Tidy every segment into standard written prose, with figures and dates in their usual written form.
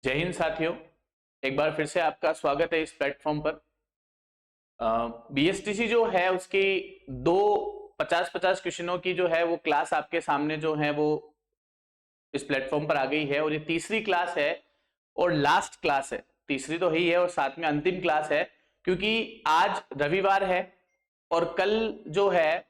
जय हिंद साथियों। एक बार फिर से आपका स्वागत है इस प्लेटफॉर्म पर। बीएसटीसी जो है उसकी दो 50-50 क्वेश्चनों की जो है वो क्लास आपके सामने जो है वो इस प्लेटफॉर्म पर आ गई है और ये तीसरी क्लास है और लास्ट क्लास है। तीसरी तो ही है और साथ में अंतिम क्लास है, क्योंकि आज रविवार है और कल जो है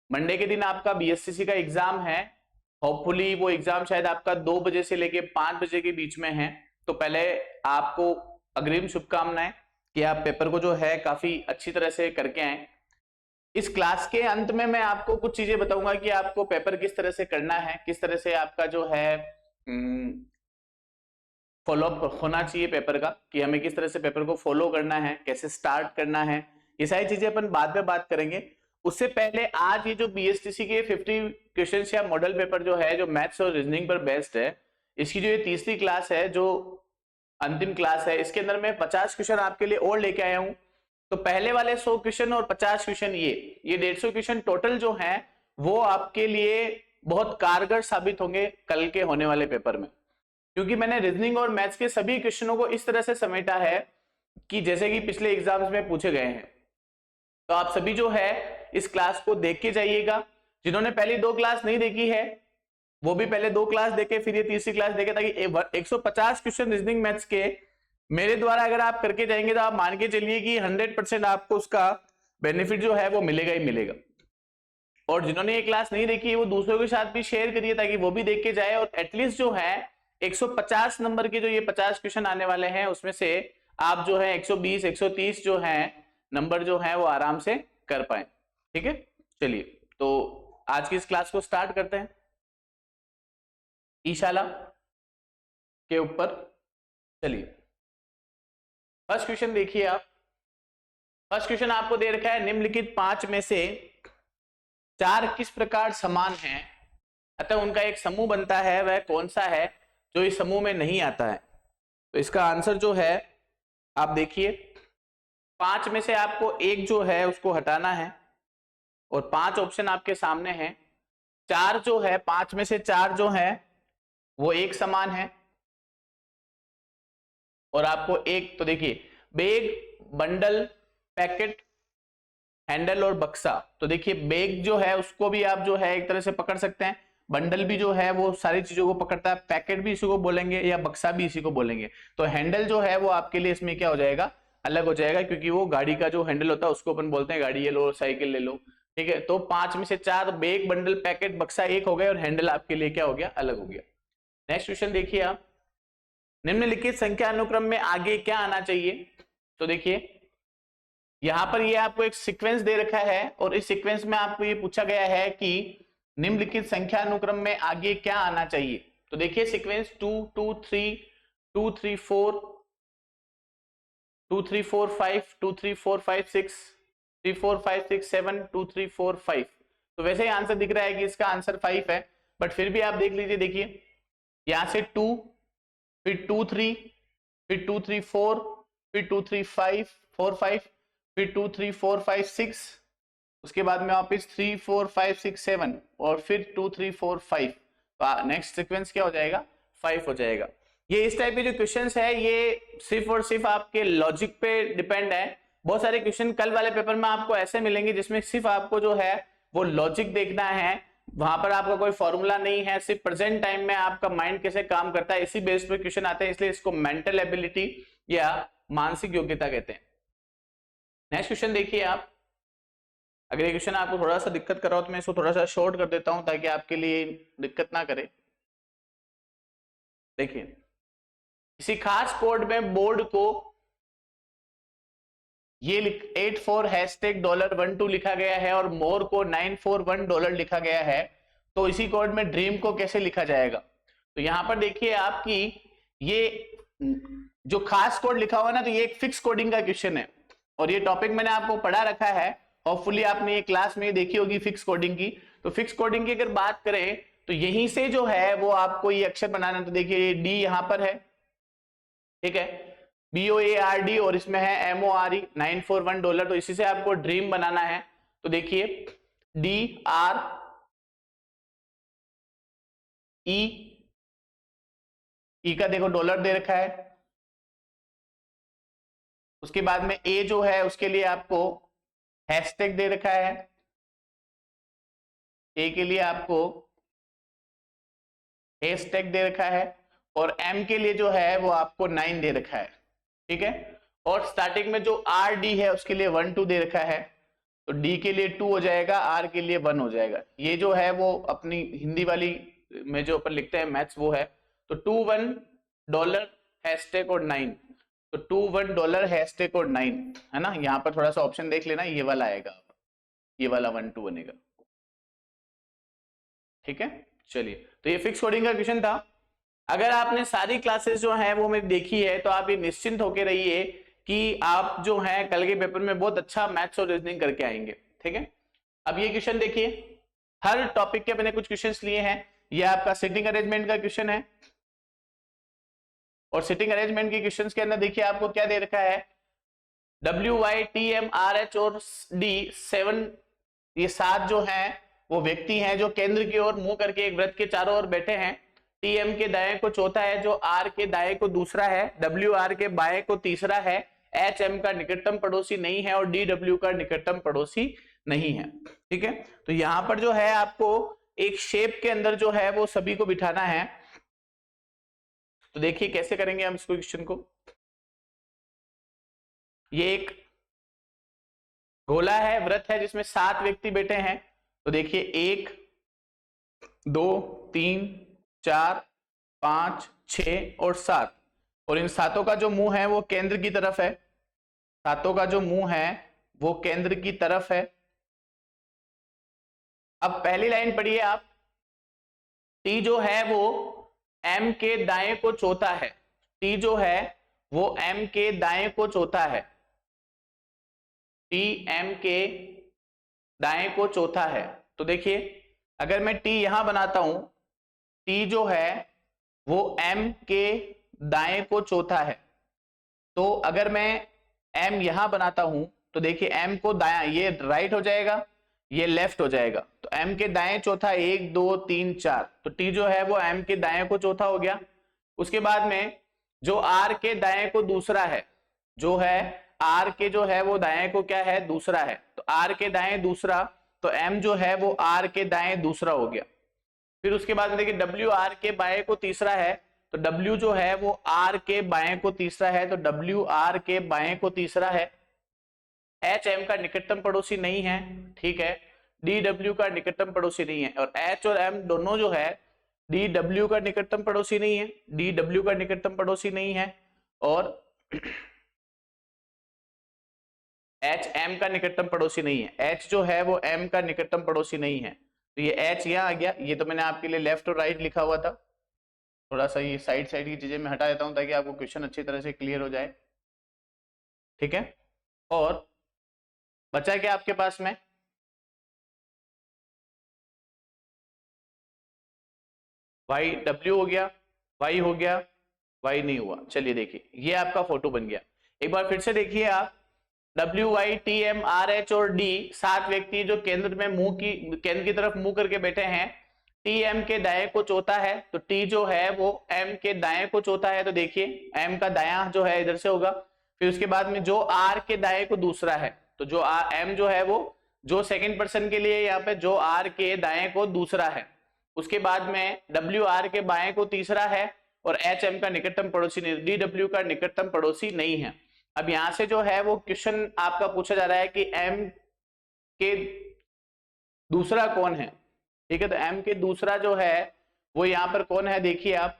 मंडे के दिन आपका बीएसटीसी का एग्जाम है। होपफुली वो एग्जाम शायद आपका 2 बजे से लेके 5 बजे के बीच में है। तो पहले आपको अग्रिम शुभकामनाएं कि आप पेपर को जो है काफी अच्छी तरह से करके आए। इस क्लास के अंत में मैं आपको कुछ चीजें बताऊंगा कि आपको पेपर किस तरह से करना है, किस तरह से आपका जो है फॉलोअप होना चाहिए पेपर का, कि हमें किस तरह से पेपर को फॉलो करना है, कैसे स्टार्ट करना है। ये सारी चीजें अपन बाद में बात करेंगे। उससे पहले आज ये जो बीएसटीसी के 50 क्वेश्चंस या मॉडल पेपर जो है, जो मैथ्स और रीजनिंग पर बेस्ड है, इसकी जो ये तीसरी क्लास है, जो अंतिम क्लास है, इसके अंदर मैं 50 क्वेश्चन आपके लिए और लेके आया हूं। तो पहले वाले 100 क्वेश्चन और 50 क्वेश्चन ये 150 क्वेश्चन टोटल जो है वो आपके लिए बहुत कारगर साबित होंगे कल के होने वाले पेपर में, क्योंकि मैंने रीजनिंग और मैथ्स के सभी क्वेश्चनों को इस तरह से समेटा है कि जैसे कि पिछले एग्जाम्स में पूछे गए हैं। तो आप सभी जो है इस क्लास को देख के जाइएगा। जिन्होंने पहली 2 क्लास नहीं देखी है वो भी पहले 2 क्लास देखे, फिर ये तीसरी क्लास देखे, ताकि 150 क्वेश्चन रीजनिंग मैथ्स के मेरे द्वारा अगर आप करके जाएंगे तो आप मान के चलिए कि 100% आपको उसका बेनिफिट जो है वो मिलेगा ही मिलेगा। और जिन्होंने ये क्लास नहीं देखी वो दूसरों के साथ भी शेयर करिए ताकि वो भी देख के जाए, और एटलीस्ट जो है 150 नंबर के जो ये 50 क्वेश्चन आने वाले हैं उसमें से आप जो है 120 130 जो है नंबर जो है वो आराम से कर पाए। ठीक है, चलिए तो आज की इस क्लास को स्टार्ट करते हैं ईशाला के ऊपर। चलिए फर्स्ट क्वेश्चन देखिए आप। फर्स्ट क्वेश्चन आपको दे रखा है, निम्नलिखित 5 में से 4 किस प्रकार समान हैं, अतः उनका एक समूह बनता है, वह कौन सा है जो इस समूह में नहीं आता है। तो इसका आंसर जो है आप देखिए, 5 में से आपको एक जो है उसको हटाना है और 5 ऑप्शन आपके सामने हैं। 4 जो है 5 में से 4 जो है वो एक समान है और आपको एक, तो देखिए बैग, बंडल, पैकेट, हैंडल और बक्सा। तो देखिए बैग जो है उसको भी आप जो है एक तरह से पकड़ सकते हैं, बंडल भी जो है वो सारी चीजों को पकड़ता है, पैकेट भी इसी को बोलेंगे या बक्सा भी इसी को बोलेंगे। तो हैंडल जो है वो आपके लिए इसमें क्या हो जाएगा, अलग हो जाएगा, क्योंकि वो गाड़ी का जो हैंडल होता है उसको अपन बोलते हैं गाड़ी, ये लो साइकिल ले लो। ठीक है, तो 5 में से 4 बैग, बंडल, पैकेट, बक्सा एक हो गए और हैंडल आपके लिए क्या हो गया, अलग हो गया। नेक्स्ट क्वेश्चन देखिए आप, निम्नलिखित संख्या अनुक्रम में आगे क्या आना चाहिए। तो देखिए यहां पर ये आपको एक सीक्वेंस दे रखा है और इस सीक्वेंस में आपको ये पूछा गया है कि निम्नलिखित संख्या अनुक्रम में आगे क्या आना चाहिए। तो देखिए सीक्वेंस 2 2 3 2 3 4 2 3 4 5 2 3 4 5 6 3 4 5 6 7 2 3 4 5। तो वैसे ही आंसर दिख रहा है कि इसका आंसर 5 है, बट फिर भी आप देख लीजिए, देखिए यहां से 2, फिर 2 3, फिर 2 3 4, फिर 2 3 5 4 5, फिर 2 3 4 5 6, उसके बाद में वापिस 3 4 5 6 7 और फिर 2 3 4 5। तो नेक्स्ट सीक्वेंस क्या हो जाएगा, 5 हो जाएगा। ये इस टाइप के जो क्वेश्चंस है ये सिर्फ और सिर्फ आपके लॉजिक पे डिपेंड है। बहुत सारे क्वेश्चन कल वाले पेपर में आपको ऐसे मिलेंगे जिसमें सिर्फ आपको जो है वो लॉजिक देखना है, वहां पर आपका कोई फॉर्मूला नहीं है, सिर्फ प्रेजेंट टाइम में आपका माइंड कैसे काम करता है इसी बेस पे क्वेश्चन आते हैं, इसलिए इसको मेंटल एबिलिटी या मानसिक योग्यता कहते हैं। नेक्स्ट क्वेश्चन देखिए आप। अगर ये क्वेश्चन आपको थोड़ा सा दिक्कत कर रहा हो तो मैं इसको थोड़ा सा शॉर्ट कर देता हूं ताकि आपके लिए दिक्कत ना करे। देखिए किसी खास कोड में बोर्ड को ये $84 लिखा गया है और मोर को $941 लिखा गया है, तो इसी कोड में ड्रीम को कैसे लिखा जाएगा। तो यहां पर देखिए आपकी ये जो खास कोड लिखा हुआ है ना, तो ये एक फिक्स कोडिंग का क्वेश्चन है और ये टॉपिक मैंने आपको पढ़ा रखा है, होपफुली आपने ये क्लास में देखी होगी फिक्स कोडिंग की। तो फिक्स कोडिंग की अगर बात करें तो यहीं से जो है वो आपको ये अक्षर बनाना, तो देखिए डी यहां पर है, ठीक है, BOARD और इसमें है MORE $941, तो इसी से आपको ड्रीम बनाना है। तो देखिए DREAM ई का देखो डॉलर दे रखा है। उसके बाद में ए जो है उसके लिए आपको हैशटैग दे रखा है, ए के लिए आपको हैशटैग दे रखा है, और एम के लिए जो है वो आपको 9 दे रखा है, ठीक है। और स्टार्टिंग में जो आर डी है उसके लिए 1 2 दे रखा है, तो डी के लिए 2 हो जाएगा, आर के लिए 1 हो जाएगा। ये जो है वो अपनी हिंदी वाली में जो अपन लिखते हैं मैथ्स वो है। तो 2 1 डॉलर हैशटैग और 9, तो 2 1 डॉलर हैशटैग और 9 है ना। यहाँ पर थोड़ा सा ऑप्शन देख लेना, ये वाला आएगा, ये वाला 1 2 बनेगा, ठीक है। चलिए, तो ये फिक्स कोडिंग का क्वेश्चन था। अगर आपने सारी क्लासेस जो है वो मेरी देखी है तो आप ये निश्चिंत होकर रहिए कि आप जो है कल के पेपर में बहुत अच्छा मैथ्स और रीजनिंग करके आएंगे, ठीक है। अब ये क्वेश्चन देखिए, हर टॉपिक के मैंने कुछ क्वेश्चंस लिए हैं। ये आपका सिटिंग अरेंजमेंट का क्वेश्चन है, और सिटिंग अरेंजमेंट के क्वेश्चंस के अंदर देखिए आपको क्या दे रखा है, W Y T M R H और डी 7, ये 7 जो हैं वो व्यक्ति हैं जो केंद्र की ओर मुंह करके एक वृत्त के चारों ओर बैठे हैं। टी एम के दाएं को चौथा है, जो आर के दाएं को दूसरा है, डब्ल्यू आर के बाएं को तीसरा है, एच एम का निकटतम पड़ोसी नहीं है, और डी डब्ल्यू का निकटतम पड़ोसी नहीं है, ठीक है। तो यहां पर जो है आपको एक शेप के अंदर जो है वो सभी को बिठाना है। तो देखिए कैसे करेंगे हम इसको क्वेश्चन को। ये एक गोला है, वृत्त है जिसमें 7 व्यक्ति बैठे हैं। तो देखिए 1 2 3 4 5 6 और 7, और इन 7 का जो मुंह है वो केंद्र की तरफ है, 7 का जो मुंह है वो केंद्र की तरफ है। अब पहली लाइन पढ़िए आप, टी जो है वो एम के दाएं को चौथा है, टी जो है वो एम के दाएं को चौथा है, टी एम के दाएं को चौथा है। तो देखिए अगर मैं टी यहां बनाता हूं, टी जो है वो एम के दाएं को चौथा है, तो अगर मैं एम यहां बनाता हूं तो देखिए एम को दायां, ये राइट हो जाएगा, ये लेफ्ट हो जाएगा। तो एम के दाएं चौथा 1 2 3 4, तो टी जो है वो एम के दाएं को चौथा हो गया। उसके बाद में जो आर के दाएं को दूसरा है, जो है आर के जो है वो दाएं को क्या है, दूसरा है, तो आर के दाएं दूसरा, तो एम जो है वो आर के दाएं दूसरा हो गया। फिर उसके बाद में देखिए डब्ल्यू आर के बाएं को तीसरा है, तो डब्ल्यू जो है वो आर के बाएं को तीसरा है, तो डब्ल्यू आर के बाएं को तीसरा है। एच एम का निकटतम पड़ोसी नहीं है, ठीक है, डी डब्ल्यू का निकटतम पड़ोसी नहीं है, और एच और एम दोनों जो है डी डब्ल्यू का निकटतम पड़ोसी नहीं है, डी डब्ल्यू का निकटतम पड़ोसी नहीं है, और एच एम का निकटतम पड़ोसी नहीं है, एच जो है वो एम का निकटतम पड़ोसी नहीं है। तो ये एच यहाँ आ गया, ये तो मैंने आपके लिए लेफ्ट और राइट लिखा हुआ था, थोड़ा सा ये साइड साइड की चीजें मैं हटा देता हूं ताकि आपको क्वेश्चन अच्छी तरह से क्लियर हो जाए, ठीक है। और बचा क्या आपके पास में, वाई डब्ल्यू हो गया, वाई हो गया, वाई नहीं हुआ। चलिए देखिए ये आपका फोटो बन गया। एक बार फिर से देखिए आप, W Y T M R H और डी 7 व्यक्ति जो केंद्र में केंद्र की तरफ मुंह करके बैठे हैं। टी एम के दाएं को चौथा है, तो टी जो है वो एम के दाएं को चौथा है, तो देखिए एम का दायां जो है इधर से होगा। फिर उसके बाद में जो आर के दाएं को दूसरा है, तो जो एम जो है वो जो सेकंड पर्सन के लिए यहाँ पे जो आर के दाएं को दूसरा है। उसके बाद में डब्ल्यू आर के बाएं को तीसरा है, और एच एम का निकटतम पड़ोसी नहीं, डी डब्ल्यू का निकटतम पड़ोसी नहीं है। अब यहां से जो है वो क्वेश्चन आपका पूछा जा रहा है कि एम के दूसरा कौन है, ठीक है। तो एम के दूसरा जो है वो यहां पर कौन है, देखिए आप।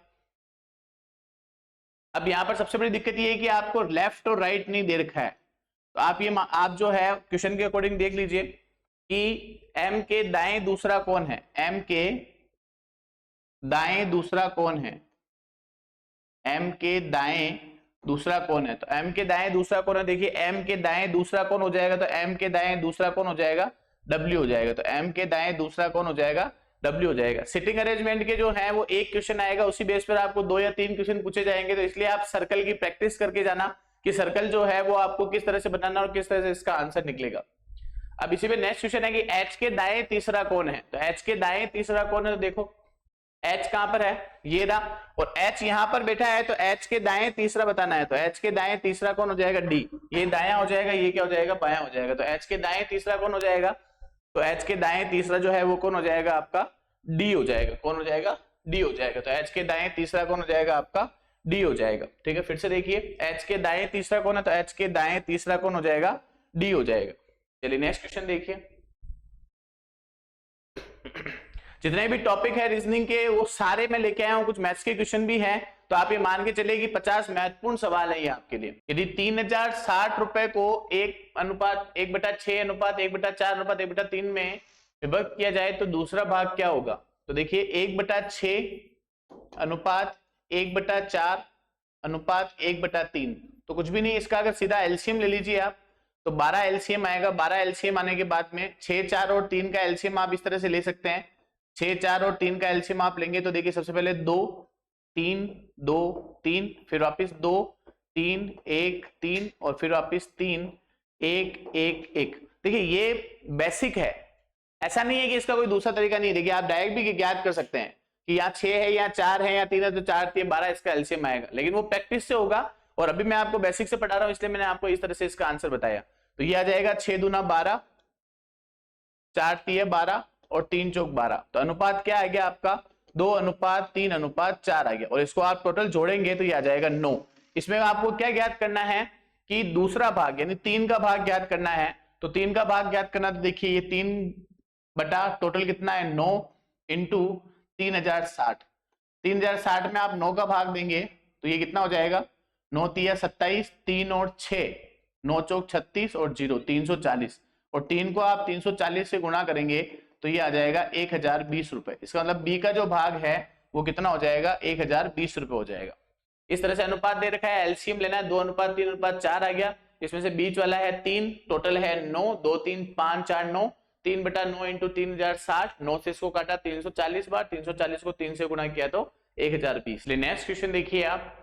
अब यहां पर सबसे बड़ी दिक्कत ये है कि आपको लेफ्ट और राइट नहीं दे रखा है, तो आप जो है क्वेश्चन के अकॉर्डिंग देख लीजिए कि एम के दाएं दूसरा कौन है, एम के दाएं दूसरा कौन है, एम के दाएं दूसरा कौन है। तो एम के दाएं दूसरा कौन है, देखिए एम के दाएं दूसरा कौन हो जाएगा, तो एम के दाएं दूसरा कौन हो जाएगा, डब्ल्यू हो जाएगा। तो एम के दाएं दूसरा कौन हो जाएगा, डब्ल्यू हो जाएगा। सिटिंग अरेंजमेंट के जो है वो एक क्वेश्चन आएगा, उसी बेस पर आपको 2 या 3 क्वेश्चन पूछे जाएंगे, तो इसलिए आप सर्कल की प्रैक्टिस करके जाना कि सर्कल जो है वो आपको किस तरह से बनाना और किस तरह से इसका आंसर निकलेगा। अब इसी में नेक्स्ट क्वेश्चन है कि एच के दाएं तीसरा कौन है, तो एच के दाएं तीसरा कौन है, तो देखो H कहां पर है, ये रहा, और H यहां पर बैठा है, तो H के दाएं तीसरा बताना है, तो H के दाएं तीसरा कौन हो जाएगा, D। ये दायां हो जाएगा, ये क्या हो जाएगा, बायां हो जाएगा। तो H के दाएं तीसरा कौन हो जाएगा, तो H के दाएं तीसरा जो है वो कौन हो जाएगा आपका, D हो जाएगा। कौन हो जाएगा, D हो जाएगा। तो H के दाएं तीसरा कौन हो जाएगा आपका, D हो जाएगा। ठीक है, फिर से देखिए, H के दाएं तीसरा कौन है, तो H के दाएं तीसरा कौन हो जाएगा, D हो जाएगा। चलिए नेक्स्ट क्वेश्चन देखिए। जितने भी टॉपिक है रीजनिंग के वो सारे मैं लेके आया हूं, कुछ मैथ्स के क्वेश्चन भी हैं, तो आप ये मान के चलिए कि 50 महत्वपूर्ण सवाल है ये आपके लिए। यदि 3060 रुपए को 1/6:1/4:3 में विभक्त किया जाए तो दूसरा भाग क्या होगा। तो देखिए 1/6:1/4:1/3, तो कुछ भी नहीं, इसका अगर सीधा एलसीएम ले लीजिए आप तो 12 एलसीएम आएगा। 12 एलसीएम आने के बाद में 6, 4 और 3 का एलसीएम आप इस तरह से ले सकते हैं। 6, 4 और 3 का एलसीएम आप लेंगे तो देखिए सबसे पहले 2, 3, 2, 3, फिर वापिस 2, 3, 1, 3 और फिर वापिस 3, 1, 1, 1। देखिए ये बेसिक है, ऐसा नहीं है कि इसका कोई दूसरा तरीका नहीं। देखिए आप डायरेक्ट भी ज्ञात कर सकते हैं कि यहाँ 6 है, यहाँ 4 है, यहाँ 3 है, तो 4, 3, 12 इसका एलसीएम आएगा, लेकिन वो प्रैक्टिस से होगा। और अभी मैं आपको बेसिक से पढ़ा रहा हूं, इसलिए मैंने आपको इस तरह से इसका आंसर बताया। तो ये आ जाएगा 6 दूना 12, 4 तिया 12 और 3 चौक 12। तो अनुपात क्या आ गया आपका, 2:3:4 आ गया। और इसको आप टोटल जोड़ेंगे तो ये आ जाएगा 9। इसमें आपको क्या ज्ञात करना है कि दूसरा भाग यानी 3 का भाग ज्ञात करना है। तो 3 का भाग ज्ञात करना, तो देखिए ये 3 बटा टोटल कितना है 9 इंटू 3060। 3060 में आप 9 का भाग देंगे तो ये कितना हो जाएगा, 9 तिया 27, 3 और 6, 9 चौक 36 और 0 340, और 3 को आप 340 से गुणा करेंगे तो ये आ जाएगा 1020 रुपए। इसका मतलब बी का जो भाग है वो कितना हो जाएगा, 1020 रुपए हो जाएगा। इस तरह से अनुपात दे रखा है, एलसीएम लेना है, 2:3:4 आ गया। इसमें से बीच वाला है 3, टोटल है 9, 2, 3, 5, 4, 9, 3/9 इंटू 3060, 9 से इसको काटा 340 बार, 340 को 3 से गुणा किया तो 1020। नेक्स्ट क्वेश्चन देखिए आप,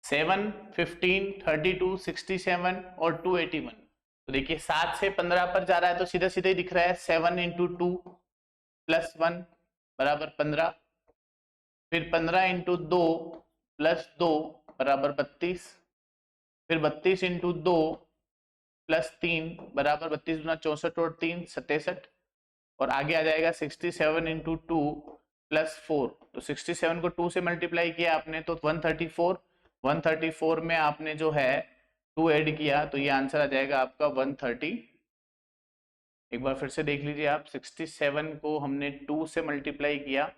7, 15, 32, 67 और 281। तो देखिए 7 से 15 पर जा रहा है तो सीधा सीधा ही दिख रहा है, 7 इंटू 2 प्लस 1 बराबर 15, फिर 15 इंटू 2 प्लस 2 बराबर 32, फिर 32 इंटू 2 प्लस 3 बराबर 32 गुना 64 और 3 67, और आगे आ जाएगा 67 इंटू 2 प्लस 4। तो 67 को 2 से मल्टीप्लाई किया आपने तो 134, 134 में आपने जो है 2 ऐड किया तो ये आंसर आ जाएगा आपका 130। एक बार फिर से देख लीजिए आप, 67 को हमने 2 से मल्टीप्लाई किया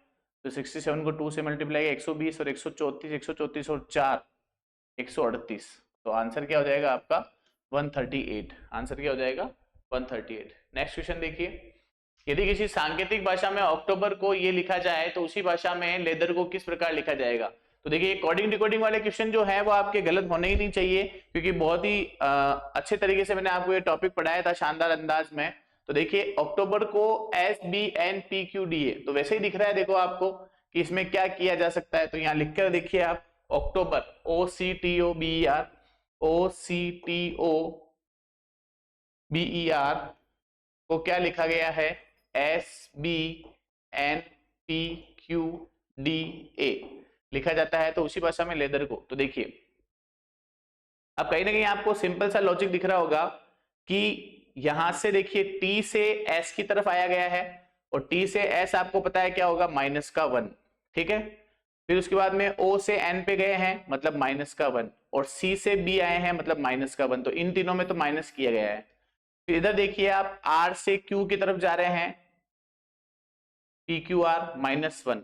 तो 67 को 2 से मल्टीप्लाई किया 120 और 134, 134 और 4 138। तो आंसर क्या हो जाएगा आपका 138। आंसर क्या हो जाएगा 138। नेक्स्ट क्वेश्चन देखिए, यदि किसी सांकेतिक भाषा में अक्टूबर को ये लिखा जाए तो उसी भाषा में लेदर को किस प्रकार लिखा जाएगा। तो देखिए कोडिंग डिकोडिंग वाले क्वेश्चन जो है वो आपके गलत होने ही नहीं चाहिए, क्योंकि बहुत ही अच्छे तरीके से मैंने आपको ये टॉपिक पढ़ाया था शानदार अंदाज में। तो देखिए अक्टूबर को SBNPQDA, तो वैसे ही दिख रहा है देखो आपको कि इसमें क्या किया जा सकता है। तो यहाँ लिखकर देखिए आप, अक्टूबर OCTOBER, OCTOBER को क्या लिखा गया है, SBNPQDA लिखा जाता है, तो उसी भाषा में लेदर को। तो देखिए अब कहीं ना कहीं आपको सिंपल सा लॉजिक दिख रहा होगा कि यहां से देखिए T से S की तरफ आया गया है, और T से S आपको पता है क्या होगा, -1, ठीक है। फिर उसके बाद में O से N पे गए हैं मतलब -1, और C से B आए हैं मतलब -1, तो इन तीनों में तो माइनस किया गया है। फिर इधर देखिए आप R से Q की तरफ जा रहे हैं, PQR -1,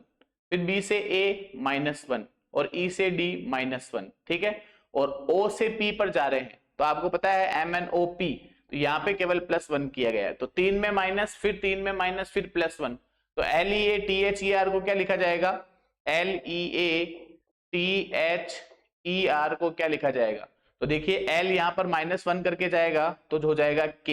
फिर B से A -1 और E से D -1, ठीक है। और O से P पर जा रहे हैं तो आपको पता है MNOP, तो यहाँ पे केवल +1 किया गया है। तो 3 में माइनस, फिर 3 में माइनस, फिर +1, तो LEATHER को क्या लिखा जाएगा, LEATHER को क्या लिखा जाएगा। तो देखिए L यहाँ पर -1 करके जाएगा तो हो जाएगा K,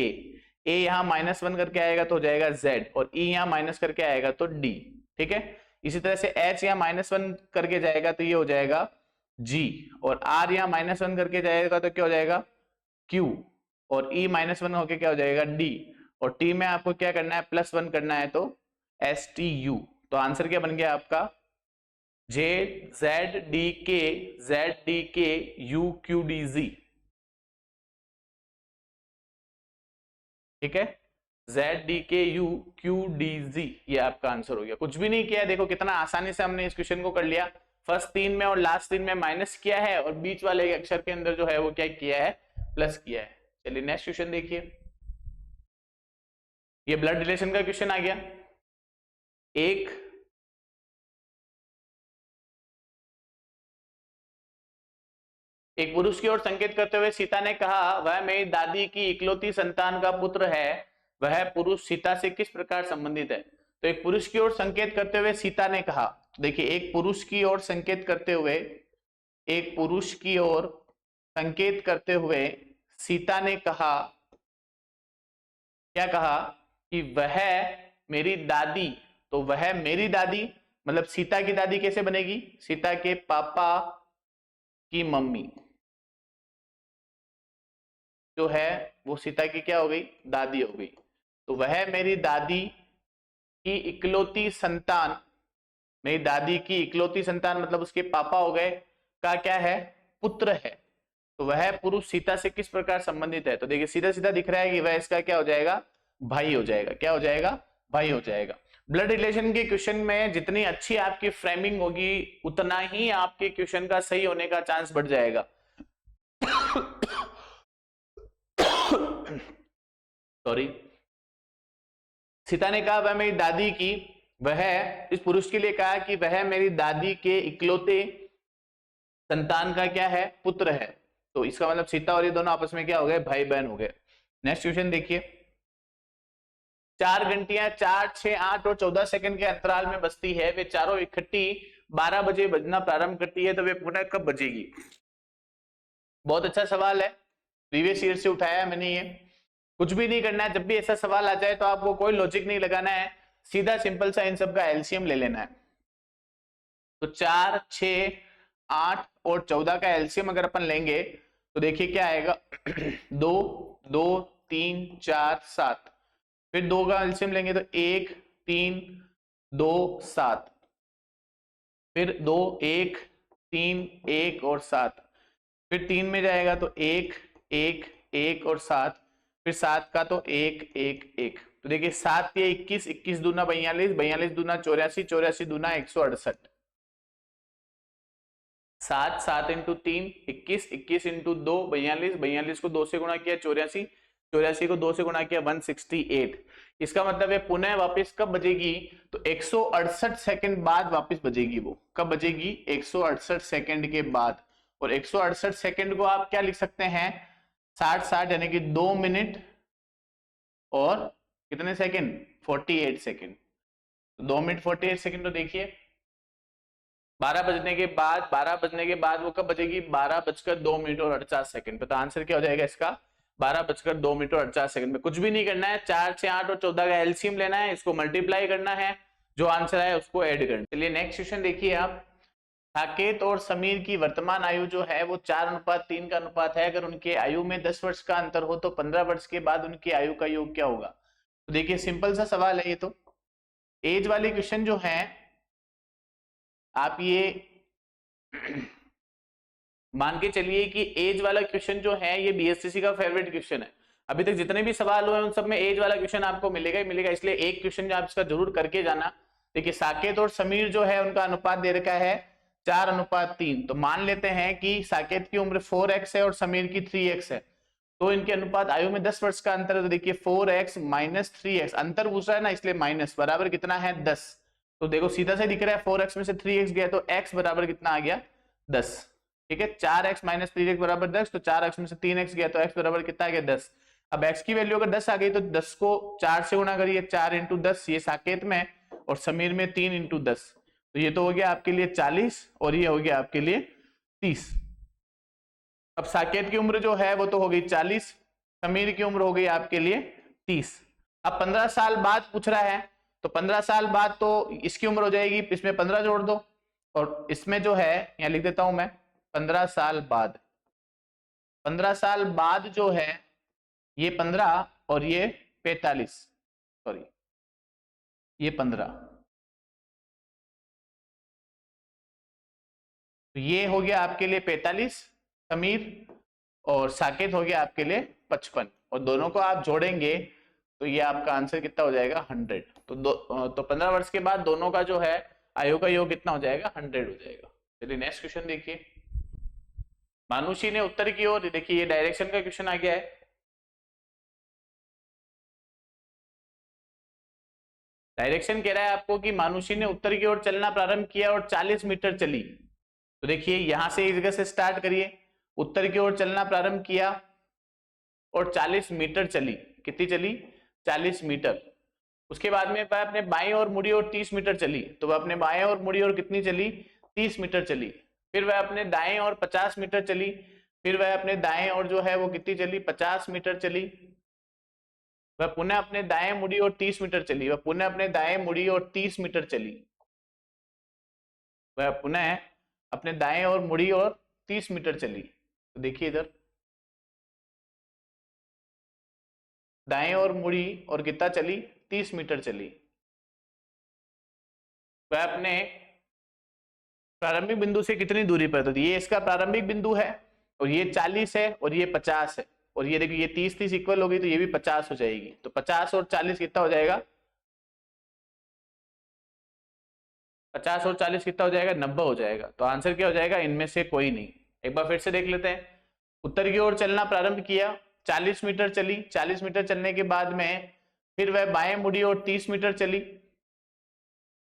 A यहाँ -1 करके आएगा तो हो जाएगा Z, और E यहाँ माइनस करके आएगा तो D, ठीक है। इसी तरह से H यहाँ -1 करके जाएगा तो ये हो जाएगा G, और R यहाँ -1 करके जाएगा तो क्या हो जाएगा Q, और E -1 होके क्या हो जाएगा D, और T में आपको क्या करना है +1 करना है तो STU, तो आंसर क्या बन गया आपका, जे जेड डी के यू क्यू डी जी। ठीक है, जेड डी के यू क्यू डी जी, ये आपका आंसर हो गया। कुछ भी नहीं किया, देखो कितना आसानी से हमने इस क्वेश्चन को कर लिया। फर्स्ट 3 में और लास्ट 3 में माइनस किया है और बीच वाले अक्षर के अंदर जो है वो क्या किया है, प्लस किया है। चलिए नेक्स्ट क्वेश्चन देखिए, ये ब्लड रिलेशन का क्वेश्चन आ गया। एक पुरुष की ओर संकेत करते हुए सीता ने कहा, वह मेरी दादी की इकलौती संतान का पुत्र है। वह पुरुष सीता से किस प्रकार संबंधित है? तो एक पुरुष की ओर संकेत करते हुए सीता ने कहा, देखिए एक पुरुष की ओर संकेत करते हुए, एक पुरुष की ओर संकेत करते हुए सीता ने कहा, क्या कहा कि वह मेरी दादी। तो वह मेरी दादी मतलब सीता की दादी कैसे बनेगी, सीता के पापा की मम्मी जो है वो सीता की क्या हो गई, दादी हो गई। तो वह मेरी दादी की इकलौती संतान, मेरी दादी की इकलौती संतान मतलब उसके पापा हो गए, का क्या है, पुत्र है। तो वह पुरुष सीता से किस प्रकार संबंधित है? तो देखिए सीधा सीधा दिख रहा है कि वह इसका क्या हो जाएगा, भाई हो जाएगा। क्या हो जाएगा, भाई हो जाएगा। ब्लड रिलेशन के क्वेश्चन में जितनी अच्छी आपकी फ्रेमिंग होगी उतना ही आपके क्वेश्चन का सही होने का चांस बढ़ जाएगा। सॉरी, सीता ने कहा वह मेरी दादी की, वह इस पुरुष के लिए कहा कि वह मेरी दादी के इकलौते संतान का क्या है, पुत्र है। तो इसका मतलब सीता और ये दोनों आपस में क्या हो गए, भाई बहन हो गए। नेक्स्ट क्वेश्चन देखिए, 4 घंटियां 4, 6, 8 और 14 सेकंड के अंतराल में बजती है। वे चारों इकट्ठी 12 बजे बजना प्रारंभ करती है, तो वे पुनः कब बजेगी? बहुत अच्छा सवाल है, प्रीवियस ईयर से उठाया है मैंने ये। कुछ भी नहीं करना है, जब भी ऐसा सवाल आ जाए तो आपको कोई लॉजिक नहीं लगाना है, सीधा सिंपल सा इन सब का एलसीएम ले लेना है। तो 4, 6, 8 और 14 का एलसीएम अगर अपन लेंगे तो देखिए क्या आएगा, 2, 2, 3, 4, 7। फिर 2 का एलसीएम लेंगे तो 1, 3, 2, 7। फिर 2, 1, 3, 1 और 7। फिर 3 में जाएगा तो 1, 1, 1 और 7। फिर 7 का तो 1, 1, 1। तो देखिए 7 ये 21, 21 दूना 42, 42 दूना 84, 84 दूना 168। 7, 7 इंटू 3 21, 21 इंटू 2 42, 42 को 2 से गुणा किया 84, 84 को 2 से गुणा किया 168। इसका मतलब है पुनः वापस कब बजेगी, तो 168 सेकंड बाद वापस बजेगी। वो कब बजेगी, 168 सेकंड के बाद। और 168 सेकंड को आप क्या लिख सकते हैं, 60 60 यानी कि 2 मिनट और कितने सेकंड, 48 सेकंड। 2 minute 48 second. तो देखिए 12 बजने के बाद, 12 बजने के बाद वो कब बजेगी, 12 बजकर 2 मिनट और 48 सेकंड पे। तो आंसर क्या हो जाएगा इसका, 12 बजकर 2 मिनट और 48 सेकंड में। कुछ भी नहीं करना है, 4, 6, 8 और 14 का एलसीएम लेना है, इसको मल्टीप्लाई करना है, जो आंसर है उसको ऐड करना। चलिए नेक्स्ट क्वेश्चन देखिए आप, साकेत और समीर की वर्तमान आयु जो है वो 4:3 का अनुपात है। अगर उनके आयु में 10 वर्ष का अंतर हो तो 15 वर्ष के बाद उनकी आयु का योग क्या होगा? तो देखिए सिंपल सा सवाल है ये। तो एज वाले क्वेश्चन जो है आप ये मान के चलिए कि एज वाला क्वेश्चन जो है ये बीएससीसी का फेवरेट क्वेश्चन है। अभी तक जितने भी सवाल हुए उन सब में एज वाला क्वेश्चन आपको मिलेगा ही मिलेगा, इसलिए एक क्वेश्चन जो आप इसका जरूर करके जाना। देखिए साकेत और समीर जो है उनका अनुपात दे रखा है 4:3। तो मान लेते हैं कि साकेत की उम्र 4x है और समीर की 3x है, तो इनके अनुपात आयु में 10 वर्ष का अंतर है। तो देखिए 4x माइनस 3x, अंतर पूछ रहा है ना इसलिए माइनस, बराबर कितना है 10। तो देखो सीधा से दिख रहा है 4x में से 3x गया तो x बराबर कितना आ गया 10। ठीक है, 4x माइनस 3x बराबर 10। तो 4x में से 3x गया तो x बराबर कितना आ गया 10। अब x की वैल्यू अगर 10 आ गई तो 10 को 4 से गुणा करिए, 4 इंटू 10 ये साकेत में, और समीर में 3 इंटू 10। तो ये तो हो गया आपके लिए 40 और ये हो गया आपके लिए 30। अब साकेत की उम्र जो है वो तो हो गई 40, समीर की उम्र हो गई आपके लिए 30। अब 15 साल बाद पूछ रहा है, तो 15 साल बाद तो इसकी उम्र हो जाएगी, इसमें 15 जोड़ दो, और इसमें जो है यहां लिख देता हूं मैं 15 साल बाद। 15 साल बाद जो है ये 15 और ये 45, सॉरी ये 15, तो ये हो गया आपके लिए 45 समीर, और साकेत हो गया आपके लिए 55, और दोनों को आप जोड़ेंगे तो ये आपका आंसर कितना हो जाएगा 100। तो 15 वर्ष के बाद दोनों का जो है आयु का योग कितना हो जाएगा 100 हो जाएगा। चलिए नेक्स्ट क्वेश्चन देखिए। मानुषी ने उत्तर की ओर, देखिए ये डायरेक्शन का क्वेश्चन आ गया है। डायरेक्शन कह रहा है आपको कि मानुषी ने उत्तर की ओर चलना प्रारंभ किया और 40 मीटर चली। तो देखिए यहां से इस जगह से स्टार्ट करिए, उत्तर की ओर चलना प्रारंभ किया और 40 मीटर चली। कितनी चली? 40 मीटर। उसके बाद में वह अपने बाएं ओर मुड़ी और 30 मीटर चली। तो वह अपने बाएं ओर मुड़ी और कितनी चली? 30 मीटर चली। फिर वह अपने दाएं ओर 50 मीटर चली। फिर वह अपने दाएं ओर जो है वो कितनी चली? 50 मीटर चली। वह पुनः अपने दाएं मुड़ी और 30 मीटर चली। वह पुनः अपने दाएं मुड़ी और 30 मीटर चली। वह पुनः अपने दाएं और मुड़ी और 30 मीटर चली। तो देखिए इधर दाएं और मुड़ी और कितना चली? 30 मीटर चली। वह अपने प्रारंभिक बिंदु से कितनी दूरी पर? तो ये इसका प्रारंभिक बिंदु है, और ये 40 है, और ये 50 है, और ये देखिए ये 30 इक्वल होगी, तो ये भी 50 हो जाएगी। तो 50 और 40 कितना हो जाएगा? 50 और 40 कितना हो जाएगा? 90 हो जाएगा। तो आंसर क्या हो जाएगा? इनमें से कोई नहीं। एक बार फिर से देख लेते हैं। उत्तर की ओर चलना प्रारंभ किया, 40 मीटर चली। 40 मीटर चलने के बाद में फिर वह बाएं मुड़ी और 30 मीटर चली,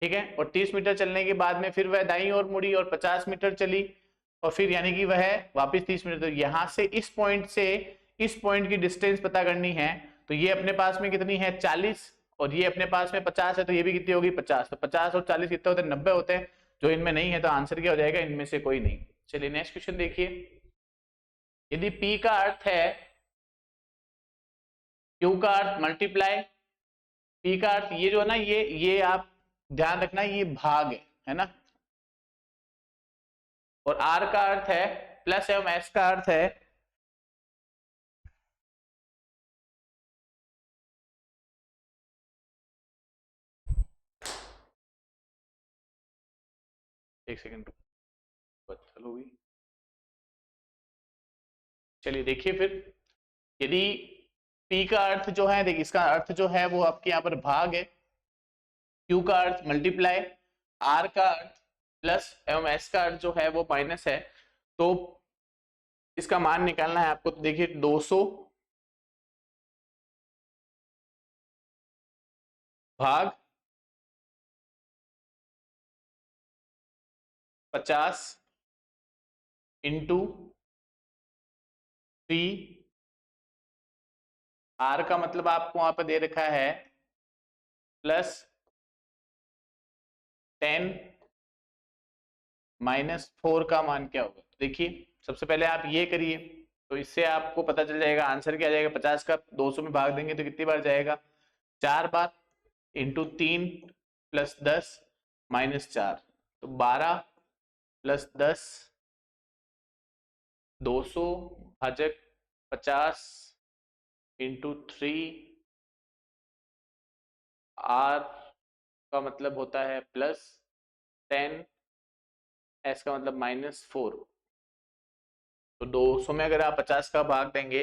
ठीक है। और 30 मीटर चलने के बाद में फिर वह दाईं ओर मुड़ी और 50 मीटर चली, और फिर यानी कि वह वापस 30 मीटर। तो यहां से इस पॉइंट की डिस्टेंस पता करनी है। तो ये अपने पास में कितनी है? 40, और ये अपने पास में 50 है, तो ये भी कितनी होगी? 50। तो 50 और 40 कितने होते हैं? 90 होते हैं, जो इनमें नहीं है। तो आंसर क्या हो जाएगा? इनमें से कोई नहीं। चलिए नेक्स्ट क्वेश्चन देखिए। यदि P का अर्थ है Q का अर्थ मल्टीप्लाई, P का अर्थ ये जो है ना, ये आप ध्यान रखना, ये भाग है ना, और R का अर्थ है प्लस एवं S का अर्थ है एक सेकंड चलो भी। चलिए देखिए फिर, यदि P का अर्थ जो है, देखिए इसका अर्थ जो है वो आपके यहाँ पर भाग है, Q का अर्थ मल्टीप्लाई, R का अर्थ प्लस एवं S का अर्थ जो है वो माइनस है। तो इसका मान निकालना है आपको। तो देखिए 200 भाग 50 इंटू 3, R का मतलब आपको वहां पर दे रखा है प्लस 10 -4 का मान क्या होगा? देखिए सबसे पहले आप ये करिए, तो इससे आपको पता चल जाएगा आंसर क्या आ जाएगा। 50 का 200 में भाग देंगे तो कितनी बार जाएगा? 4 बार, इंटू 3 प्लस 10 -4, तो 12 प्लस 10, 200 भाजक 50 इंटू 3, R का मतलब होता है प्लस 10, S का मतलब -4। तो 200 में अगर आप 50 का भाग देंगे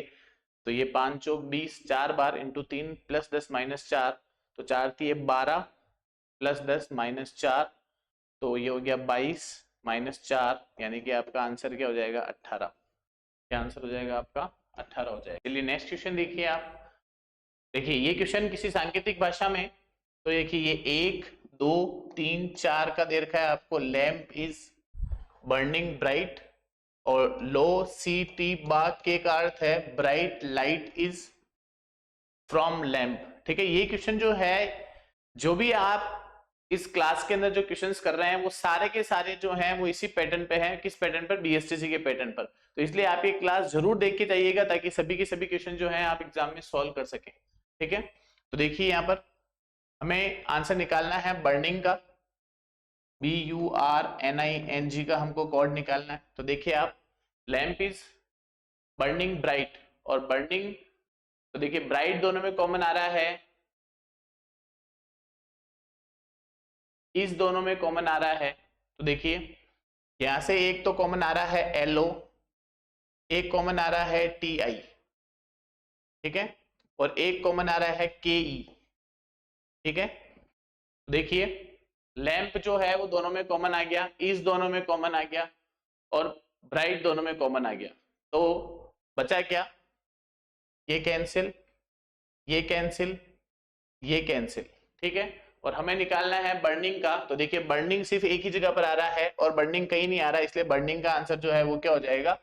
तो ये 5 चौक 20, 4 बार, इंटू 3 प्लस 10 -4, तो 4 थी 12 प्लस 10 -4, तो ये हो गया 22 -4, यानी कि आपका आंसर क्या हो जाएगा? 18। क्या आंसर हो जाएगा आपका? 18 हो जाएगा। चलिए नेक्स्ट क्वेश्चन देखिए आप। देखिए ये क्वेश्चन किसी सांकेतिक भाषा में, तो देखिए ये 1 2 3 4 का दे रखा है आपको। लैम्प इज बर्निंग ब्राइट, और लो सी टी बाग के का अर्थ है bright light is from lamp, ठीक है। ये क्वेश्चन जो है, जो भी आप इस क्लास के अंदर जो क्वेश्चंस कर रहे हैं वो सारे के सारे जो हैं वो इसी पैटर्न पे हैं। किस पैटर्न पर? बीएसटीसी के पैटर्न पर। तो इसलिए आप ये क्लास जरूर देख के जाइएगा, ताकि सभी के सभी क्वेश्चन जो हैं आप एग्जाम में सॉल्व कर सकें, ठीक है। तो देखिए यहाँ पर हमें आंसर निकालना है बर्निंग का, BURNING का हमको कॉर्ड निकालना है। तो देखिए आप, लैम्प इज बर्निंग ब्राइट, और बर्निंग, तो देखिए ब्राइट दोनों में कॉमन आ रहा है, इस दोनों में कॉमन आ रहा है। तो देखिए यहां से एक तो कॉमन आ रहा है एलओ, एक कॉमन आ रहा है टीआई, ठीक है, और एक कॉमन आ रहा है केई, ठीक है। देखिए लैंप जो है वो दोनों में कॉमन आ गया, इस दोनों में कॉमन आ गया, और ब्राइट दोनों में कॉमन आ गया। तो बचा क्या, ये कैंसिल, ये कैंसिल, ये कैंसिल, ठीक है। और हमें निकालना है बर्निंग का। तो देखिए बर्निंग सिर्फ एक ही जगह पर आ रहा है और बर्निंग कहीं नहीं आ रहा है, इसलिए बर्निंग का आंसर जो है वो क्या हो जाएगा,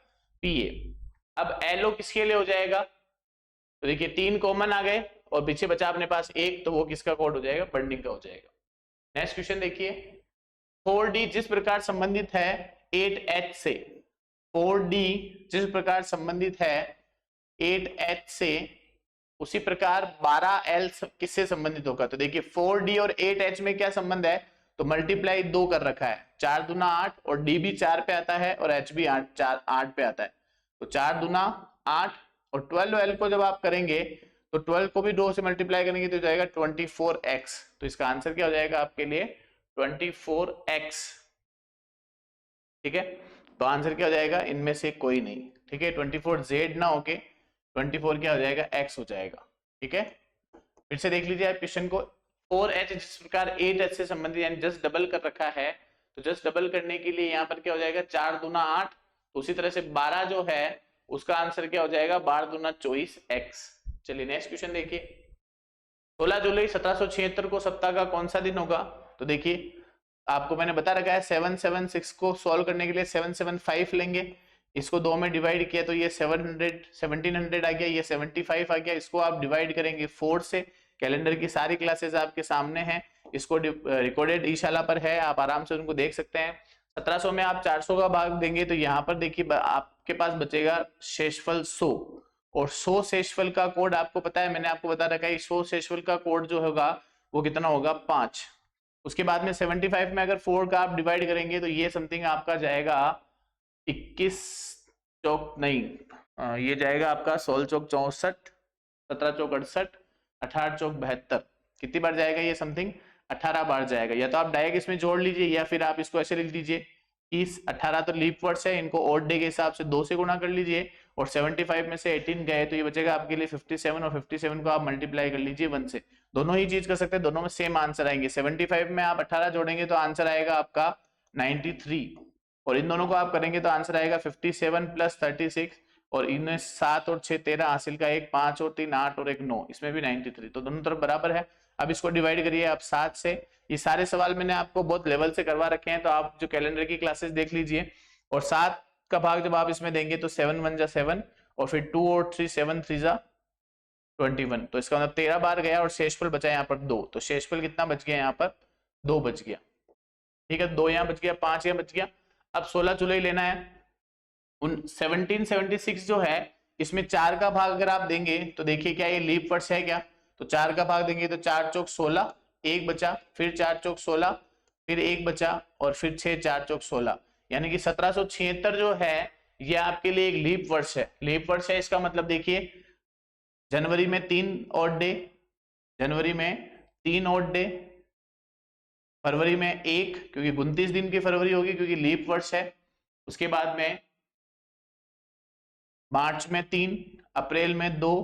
पीए। अब एलओ किसके लिए हो जाएगा, तो देखिए 3 कॉमन आ गए और पीछे बचा अपने पास एक, तो वो किसका कोड हो जाएगा, बर्निंग का हो जाएगा। नेक्स्ट क्वेश्चन देखिए, 4D जिस प्रकार संबंधित है 8H से, 4D जिस प्रकार संबंधित है 8H से, उसी प्रकार 12L किससे संबंधित होगा। तो देखिए 4D और 8H में क्या संबंध है, तो मल्टीप्लाई 2 कर रखा है, 4 दूना 8, और D भी 4 पे आता है और H भी 8 पे आता है, तो 4 दूना 8, और 12L को जब आप करेंगे तो 12 को भी 2 से मल्टीप्लाई करेंगे तो जाएगा 24x। तो इसका आंसर क्या हो जाएगा आपके लिए, 24x, ठीक है। तो आंसर क्या हो जाएगा, इनमें से कोई नहीं, ठीक है, 24Z ना होके 24 क्या हो जाएगा, x हो जाएगा, ठीक है। फिर से देख लीजिए आप क्वेश्चन को, 4H जिस प्रकार 8H से संबंधित यानी जस्ट डबल कर रखा है, तो जस्ट डबल करने के लिए यहाँ पर क्या हो जाएगा, 4 दूना 8, तो उसी तरह से 12 जो है उसका आंसर क्या हो जाएगा, 12 दूना 24x। चलिए नेक्स्ट क्वेश्चन देखिए, 16 जुलाई 1776 को सप्ताह का कौन सा दिन होगा। तो देखिए आपको मैंने बता रखा है 776 को सॉल्व करने के लिए 775 लेंगे, इसको 2 में डिवाइड किया तो ये 1700 आ गया, ये 75 आ गया, इसको आप डिवाइड करेंगे 4 से। कैलेंडर की सारी क्लासेस आपके सामने हैं, इसको रिकॉर्डेड ईशाला पर है, आप आराम से उनको देख सकते हैं। 1700 में आप 400 का भाग देंगे तो यहाँ पर देखिए आपके पास बचेगा शेषफल 100, और 100 शेषफल का कोड आपको पता है, मैंने आपको बता रखा है 100 शेषफल का कोड जो होगा वो कितना होगा, 5। उसके बाद में 75 में अगर 4 का आप डिवाइड करेंगे तो ये समथिंग आपका जाएगा 21 चौक नहीं, ये जाएगा आपका 16 चौक 64, 17 चौक 68, 18 चौक 72, कितनी बार जाएगा ये समथिंग, 18 बार जाएगा। या तो आप डायरेक्ट इसमें जोड़ लीजिए या फिर आप इसको ऐसे लिख दीजिए कि 18 तो लीप वर्ड्स है, इनको ऑड डे के हिसाब से 2 से गुणा कर लीजिए, और 75 में से 18 गए तो ये बचेगा आपके लिए 57, और 57 को आप मल्टीप्लाई कर लीजिए 1 से। दोनों ही चीज कर सकते हैं, दोनों में सेम आंसर आएंगे। 75 में आप 18 जोड़ेंगे तो आंसर आएगा आपका 93, और इन दोनों को आप करेंगे तो आंसर आएगा 57 प्लस 36, और इनमें 7 और 6 13, हासिल का 1 5 और 3 8 और 1 9, इसमें भी 93, तो दोनों तरफ बराबर है। अब इसको डिवाइड करिए आप 7 से। ये सारे सवाल मैंने आपको बहुत लेवल से करवा रखे हैं, तो आप जो कैलेंडर की क्लासेस देख लीजिए, और 7 का भाग जब आप इसमें देंगे तो 7 1 जा 7, और फिर 2 और 3 7 3 जा 21, तो इसका मतलब 13 बार गया, और शेषफल बचा यहाँ पर 2, तो शेषफल कितना बच गया यहाँ पर, 2 बच गया, ठीक है, 2 यहाँ बच गया, 5 यहाँ बच गया। अब 16 जुलाई लेना है, उन 1776 जो है इसमें 4 का भाग अगर आप देंगे तो देखिए क्या ये लीप वर्ष है क्या, तो 4 का भाग देंगे तो 4 चौक 16, 1 बचा, फिर 4 चौक 16, फिर 1 बचा, और फिर 6 4 चौक 16, यानी कि 1776 जो है ये आपके लिए एक लीप वर्ष है। लीप वर्ष है इसका मतलब देखिए जनवरी में 3 ऑड डे, जनवरी में 3 ऑड डे, फरवरी में 1 क्योंकि 29 दिन की फरवरी होगी क्योंकि लीप वर्ष है, उसके बाद में मार्च में 3, अप्रैल में 2,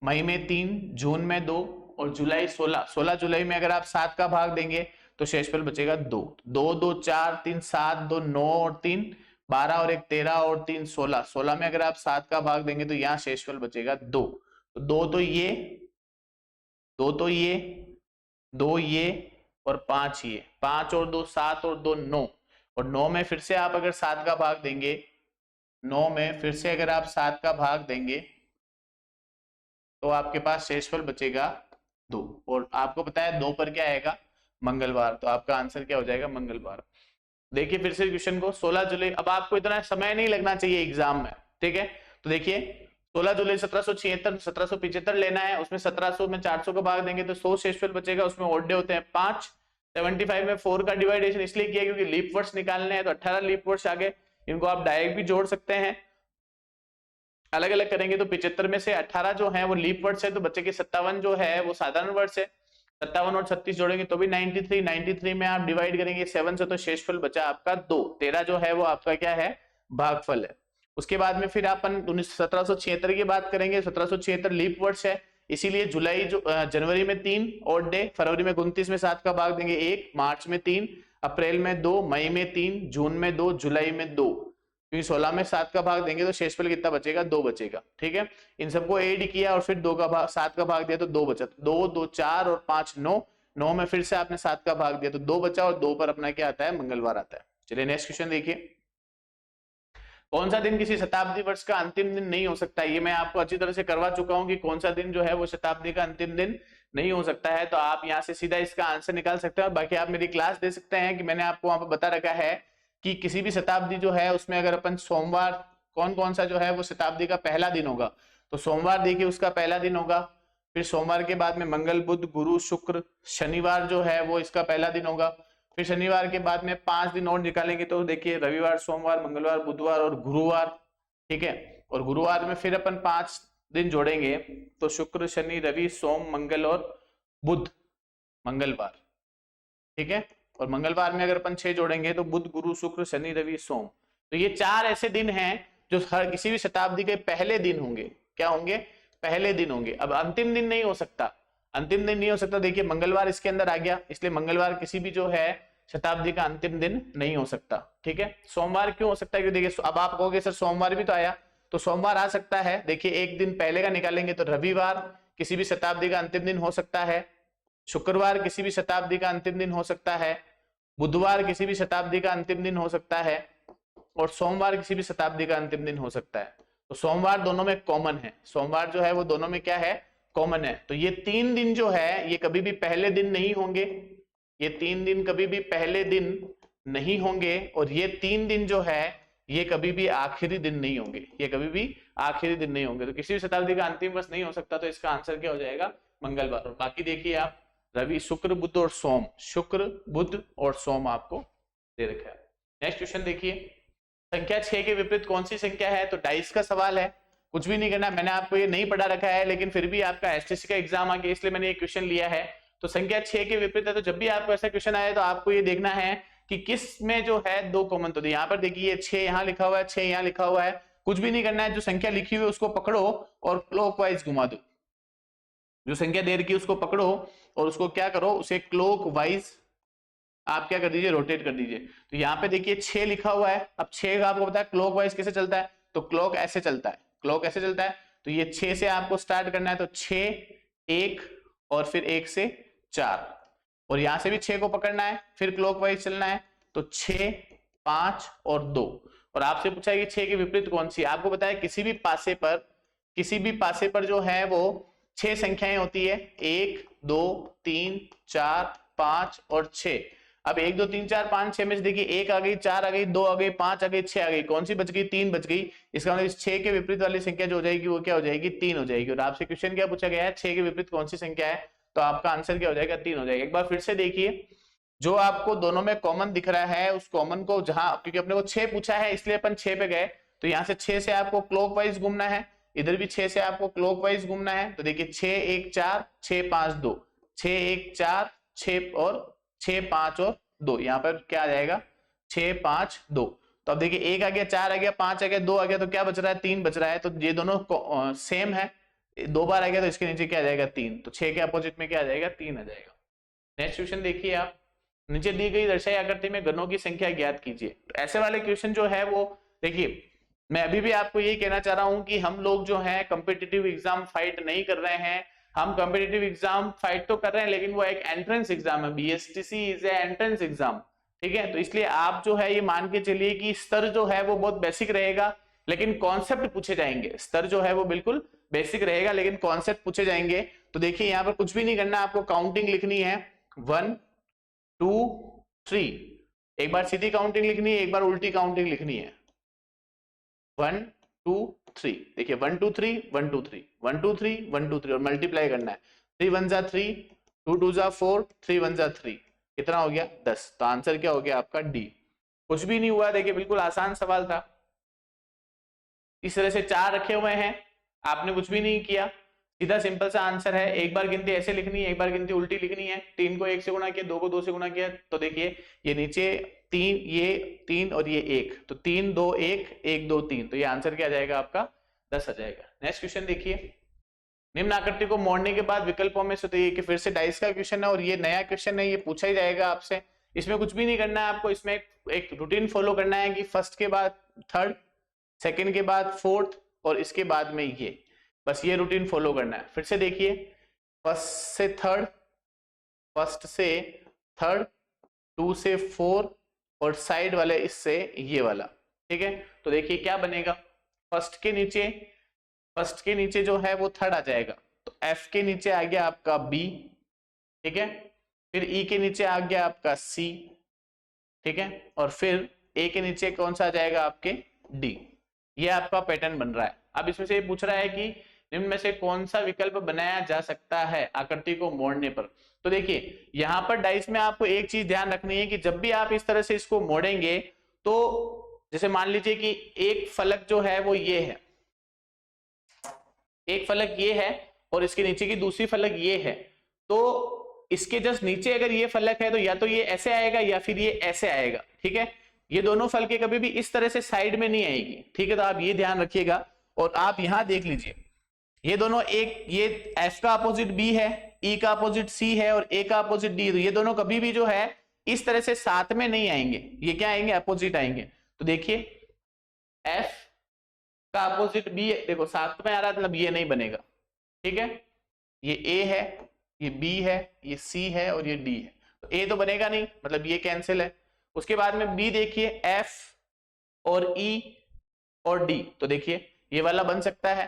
मई में 3, जून में 2, और जुलाई 16। 16 जुलाई में अगर आप 7 का भाग देंगे तो शेषफल बचेगा 2, 2 2 4 3 7 2 9 और 3 12 और 1 13 और 3 16, 16 में अगर आप 7 का भाग देंगे तो यहाँ शेषफल बचेगा 2, तो 2 तो ये, 2 तो ये, 2 ये, और 5 ये, 5 और 2 7 और 2 9, और 9 में फिर से आप अगर 7 का भाग देंगे, 9 में फिर से अगर आप 7 का भाग देंगे तो आपके पास शेषफल बचेगा 2, और आपको पता है 2 पर क्या आएगा, मंगलवार, तो आपका आंसर क्या हो जाएगा, मंगलवार। देखिए फिर से क्वेश्चन को, 16 जुलाई, अब आपको इतना समय नहीं लगना चाहिए एग्जाम में, ठीक है, तो देखिए 16 जुलाई 1776, 1775 लेना है, उसमें 1700 में 400 का भाग देंगे तो 100 शेषफल बचेगा, उसमें ओड डे होते हैं 5। 75 में 4 का डिवाइडेशन इसलिए किया क्योंकि लीप वर्ष निकालने हैं, तो 18 लीप वर्ष आ गए, इनको आप डायरेक्ट भी जोड़ सकते हैं, अलग अलग करेंगे तो 75 में से 18 जो है वो लीप वर्ष है, तो बच्चे के 57 जो है वो साधारण वर्ष है, 57 और 36 जोड़ेंगे तो भी 93, 93 में आप डिवाइड करेंगे 7 से तो शेषफल बचा आपका 2, 13 जो है वो आपका क्या है, भागफल है। उसके बाद में फिर अपन 1776 की बात करेंगे। 1776 लीप वर्ष है, इसीलिए जुलाई जो जनवरी में 3 ऑड डे, फरवरी में 29 में 7 का भाग देंगे 1, मार्च में 3, अप्रैल में 2, मई में 3, जून में 2, जुलाई में 2, क्योंकि 16 में 7 का भाग देंगे तो शेषफल कितना बचेगा, 2 बचेगा। ठीक है, इन सबको ऐड किया और फिर 2 का भाग 7 का भाग दिया तो 2 बचा, 2 2 4 और 5 9, 9 में फिर से आपने 7 का भाग दिया तो 2 बचा और 2 पर अपना क्या आता है, मंगलवार आता है। चलिए नेक्स्ट क्वेश्चन देखिए, कौन सा दिन किसी शताब्दी वर्ष का अंतिम दिन नहीं हो सकता। ये मैं आपको अच्छी तरह से करवा चुका हूं कि कौन सा दिन जो है वो शताब्दी का अंतिम दिन नहीं हो सकता है, तो आप यहां से सीधा इसका आंसर निकाल सकते हैं। और बाकी आप मेरी क्लास दे सकते हैं कि मैंने आपको वहां पर बता रखा है कि किसी भी शताब्दी जो है उसमें अगर अपन सोमवार, कौन कौन सा जो है वो शताब्दी का पहला दिन होगा, तो सोमवार देखिए उसका पहला दिन होगा, फिर सोमवार के बाद में मंगल बुध गुरु शुक्र शनिवार जो है वो इसका पहला दिन होगा, फिर शनिवार के बाद में 5 दिन और निकालेंगे तो देखिए रविवार सोमवार मंगलवार बुधवार और गुरुवार। ठीक है, और गुरुवार में फिर अपन 5 दिन जोड़ेंगे तो शुक्र शनि रवि सोम मंगल और बुध मंगलवार। ठीक है, और मंगलवार में अगर अपन 6 जोड़ेंगे तो बुध गुरु शुक्र शनि रवि सोम। तो ये 4 ऐसे दिन हैं जो हर किसी भी शताब्दी के पहले दिन होंगे। क्या होंगे, पहले दिन होंगे। अब अंतिम दिन नहीं हो सकता, अंतिम दिन नहीं हो सकता। देखिए मंगलवार इसके अंदर आ गया, इसलिए मंगलवार किसी भी जो है शताब्दी का अंतिम दिन नहीं हो सकता। ठीक है, सोमवार क्यों हो सकता है, क्योंकि देखिए अब आप कहोगे सर सोमवार भी तो आया, तो सोमवार आ सकता है। देखिए एक दिन पहले का निकालेंगे तो रविवार किसी भी शताब्दी का अंतिम दिन हो सकता है, शुक्रवार किसी भी शताब्दी का अंतिम दिन हो सकता है, बुधवार किसी भी शताब्दी का अंतिम दिन हो सकता है, और सोमवार किसी भी शताब्दी का अंतिम दिन हो सकता है। तो सोमवार दोनों में कॉमन है, सोमवार जो है वो दोनों में क्या है, कॉमन है। तो ये 3 दिन जो है ये कभी भी पहले दिन नहीं होंगे, ये 3 दिन कभी भी पहले दिन नहीं होंगे, और ये 3 दिन जो है ये कभी भी आखिरी दिन नहीं होंगे, ये कभी भी आखिरी दिन नहीं होंगे। तो किसी भी शताब्दी का अंतिम वर्ष नहीं हो सकता, तो इसका आंसर क्या हो जाएगा, मंगलवार। और बाकी देखिए आप रवि शुक्र बुध और सोम, शुक्र बुध और सोम आपको दे रखा है। नेक्स्ट क्वेश्चन देखिए, संख्या 6 के विपरीत कौन सी संख्या है। तो डाइस का सवाल है, कुछ भी नहीं करना, मैंने आपको ये नहीं पढ़ा रखा है, लेकिन फिर भी आपका एसटीसी का एग्जाम आ गया इसलिए मैंने ये क्वेश्चन लिया है। तो संख्या 6 के विपरीत है, तो जब भी आपको ऐसा क्वेश्चन आए तो आपको ये देखना है कि किस में जो है 2 कॉमन। तो यहाँ पर देखिए 6 यहाँ लिखा हुआ है, 6 यहाँ लिखा हुआ है, कुछ भी नहीं करना है, जो संख्या लिखी हुई है उसको पकड़ो और क्लॉकवाइज घुमा दो। जो संख्या दे रखी है उसको पकड़ो और उसको क्या करो, उसे क्लॉकवाइज आप क्या कर दीजिए, रोटेट कर दीजिए। तो यहाँ पे देखिए 6 लिखा हुआ है, अब 6 का आपको पता है क्लॉकवाइज कैसे चलता है, तो क्लॉक ऐसे चलता है, क्लॉक ऐसे चलता है। तो ये 6 से आपको स्टार्ट करना है, तो 6 1 और फिर 1 से 4, और यहां से भी 6 को पकड़ना है, फिर क्लॉकवाइज चलना है, तो 6 5 और 2। और आपसे पूछा है कि 6 के विपरीत कौन सी, आपको पता है किसी भी पासे पर जो है वो 6 संख्याएं होती है, 1 2 3 4 5 और 6। अब 1 2 3 4 5 6 में से देखिए 1 आ गई, 4 आ गई, 2 आ गई, 5 आ गई, 6 आ गई, कौन सी बच गई, 3 बच गई। इसका मतलब इस 6 के विपरीत वाली संख्या जो हो जाएगी वो क्या हो जाएगी, 3 हो जाएगी। और आपसे क्वेश्चन क्या पूछा गया है, 6 के विपरीत कौन सी संख्या है, तो आपका आंसर क्या हो जाएगा, 3 हो जाएगा। एक बार फिर से देखिए, जो आपको दोनों में कॉमन दिख रहा है उस कॉमन को जहां, क्योंकि अपने को 6 पूछा है इसलिए अपन 6 पे गए, तो यहां से 6 से आपको क्लॉकवाइज घूमना है, इधर भी 6 से आपको क्लॉकवाइज घूमना है। तो देखिए 6 1 4 6 5 2, 6 1 4 6 और 6 5 और 2, यहाँ पर क्या आ जाएगा 6 5 2। तो अब देखिए 1 आ गया, 4 आ गया, 5 आ गया, 2 आ गया, तो क्या बच रहा है, 3 बच रहा है। तो ये दोनों सेम है, 2 बार आ गया तो इसके नीचे क्या आ जाएगा, 3। तो 6 के अपोजिट में क्या आ जाएगा, 3 आ जाएगा। नेक्स्ट क्वेश्चन देखिए आप, नीचे दी गई दर्शाई आकृति में घनों की संख्या ज्ञात कीजिए। तो ऐसे वाले क्वेश्चन जो है वो देखिए, मैं अभी भी आपको यही कहना चाह रहा हूं कि हम लोग जो है कॉम्पिटिटिव एग्जाम फाइट नहीं कर रहे हैं। हम कॉम्पिटिटिव एग्जाम फाइट तो कर रहे हैं, लेकिन वो एक एंट्रेंस एग्जाम है, BSTC is a entrance exam. ठीक है, तो इसलिए आप जो है ये मान के चलिए कि स्तर जो है वो बहुत बेसिक रहेगा, लेकिन कॉन्सेप्ट पूछे जाएंगे। स्तर जो है वो बिल्कुल बेसिक रहेगा, लेकिन कॉन्सेप्ट पूछे जाएंगे। तो देखिए यहाँ पर कुछ भी नहीं करना, आपको काउंटिंग लिखनी है 1 2 3, एक बार सीधी काउंटिंग लिखनी है, एक बार उल्टी काउंटिंग लिखनी है, 1 2 3। देखिए 1 2 3 1 2 3 1 2 3 1 2 3, और मल्टीप्लाई करना है, 3 1 जा 3 2 2 जा 4 3 1 जा 3, कितना हो गया 10। तो आंसर क्या हो गया आपका डी। कुछ भी नहीं हुआ, देखिए बिल्कुल आसान सवाल था। इस तरह से 4 रखे हुए हैं, आपने कुछ भी नहीं किया, सीधा सिंपल सा आंसर है। एक बार गिनती ऐसे लिखनी है, एक बार गिनती उल्टी लिखनी है। 3 को 1 से गुणा किया, 2 को 2 से गुणा किया, तो देखिए ये नीचे 3, ये 3 और ये 1, तो 3 2 1 1 2 3, तो ये आंसर क्या आ जाएगा आपका 10 आ जाएगा। नेक्स्ट क्वेश्चन देखिए, निम्न आकृति को मोड़ने के बाद विकल्पों में से, तो ये कि फिर से डाइस का क्वेश्चन है और ये नया क्वेश्चन है, ये पूछा ही जाएगा आपसे। इसमें कुछ भी नहीं करना है आपको, इसमें एक रूटीन फॉलो करना है कि फर्स्ट के बाद थर्ड, सेकंड के बाद फोर्थ और इसके बाद में ये, बस ये रूटीन फॉलो करना है। फिर से देखिए, फर्स्ट से थर्ड, फर्स्ट से थर्ड, 2 से 4 और साइड वाले इससे ये वाला, ठीक है। तो देखिए क्या बनेगा, फर्स्ट के नीचे जो है वो थर्ड आ जाएगा, तो एफ के नीचे आ गया आपका बी, ठीक है। फिर ई के नीचे आ गया आपका सी, ठीक है, और फिर ए के नीचे कौन सा आ जाएगा आपके डी। ये आपका पैटर्न बन रहा है। अब इसमें से ये पूछ रहा है कि निम्न में से कौन सा विकल्प बनाया जा सकता है आकृति को मोड़ने पर। तो देखिए यहां पर डाइस में आपको एक चीज ध्यान रखनी है कि जब भी आप इस तरह से इसको मोड़ेंगे, तो जैसे मान लीजिए कि एक फलक जो है वो ये है, एक फलक ये है और इसके नीचे की दूसरी फलक ये है, तो इसके जस्ट नीचे अगर ये फलक है तो या तो ये ऐसे आएगा या फिर ये ऐसे आएगा, ठीक है। ये दोनों फलके कभी भी इस तरह से साइड में नहीं आएगी, ठीक है। तो आप ये ध्यान रखिएगा। और आप यहां देख लीजिए, ये दोनों एक, ये एफ का अपोजिट बी है, ई का अपोजिट सी है और ए का अपोजिट डी, तो ये दोनों कभी भी जो है इस तरह से साथ में नहीं आएंगे, ये क्या आएंगे, अपोजिट आएंगे। तो देखिए एफ का अपोजिट बी, देखो साथ में आ रहा है, मतलब ये नहीं बनेगा, ठीक है। ये ए है, ये बी है, ये सी है और ये डी है, तो ए तो बनेगा नहीं, मतलब ये कैंसिल है। उसके बाद में बी देखिए, एफ और ई और डी, तो देखिए ये वाला बन सकता है,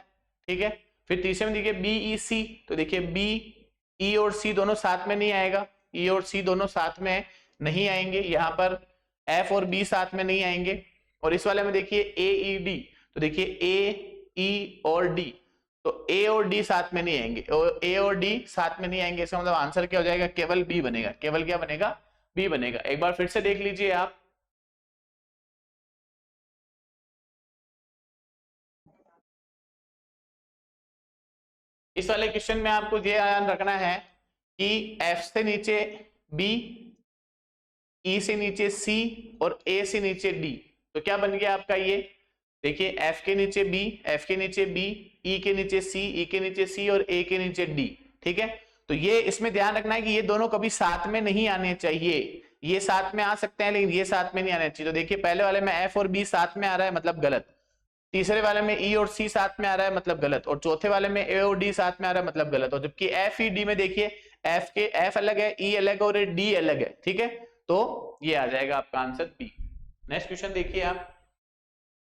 ठीक है। फिर तीसरे में देखिए बी ई सी, तो देखिए बी ई और सी दोनों साथ में नहीं आएगा, ई और सी दोनों साथ में नहीं आएंगे, यहाँ पर एफ और बी साथ में नहीं आएंगे। और इस वाले में देखिए ए ई डी, तो देखिए ए ई और डी, तो ए और डी साथ में नहीं आएंगे, और ए और डी साथ में नहीं आएंगे, इसका मतलब आंसर क्या हो जाएगा, केवल बी बनेगा। केवल क्या बनेगा, बी बनेगा। एक बार फिर से देख लीजिए आप, इस वाले क्वेश्चन में आपको ये ध्यान रखना है कि एफ से नीचे बी, ई से नीचे सी और ए से नीचे डी, तो क्या बन गया आपका ये, देखिए एफ के नीचे बी, एफ के नीचे बी, ई के नीचे सी, ई के नीचे सी और ए के नीचे डी, ठीक है। तो ये इसमें ध्यान रखना है कि ये दोनों कभी साथ में नहीं आने चाहिए, ये साथ में आ सकते हैं लेकिन ये साथ में नहीं आने चाहिए। तो देखिए पहले वाले में एफ और बी साथ में आ रहा है, मतलब गलत। तीसरे वाले में ई और सी साथ में आ रहा है, मतलब गलत। और चौथे वाले में ए और डी साथ में आ रहा है, मतलब गलत। और जबकि एफ ई डी में देखिए एफ के एफ अलग है, ई अलग है और डी अलग है, ठीक है। तो ये आ जाएगा आपका आंसर बी। नेक्स्ट क्वेश्चन देखिए आप,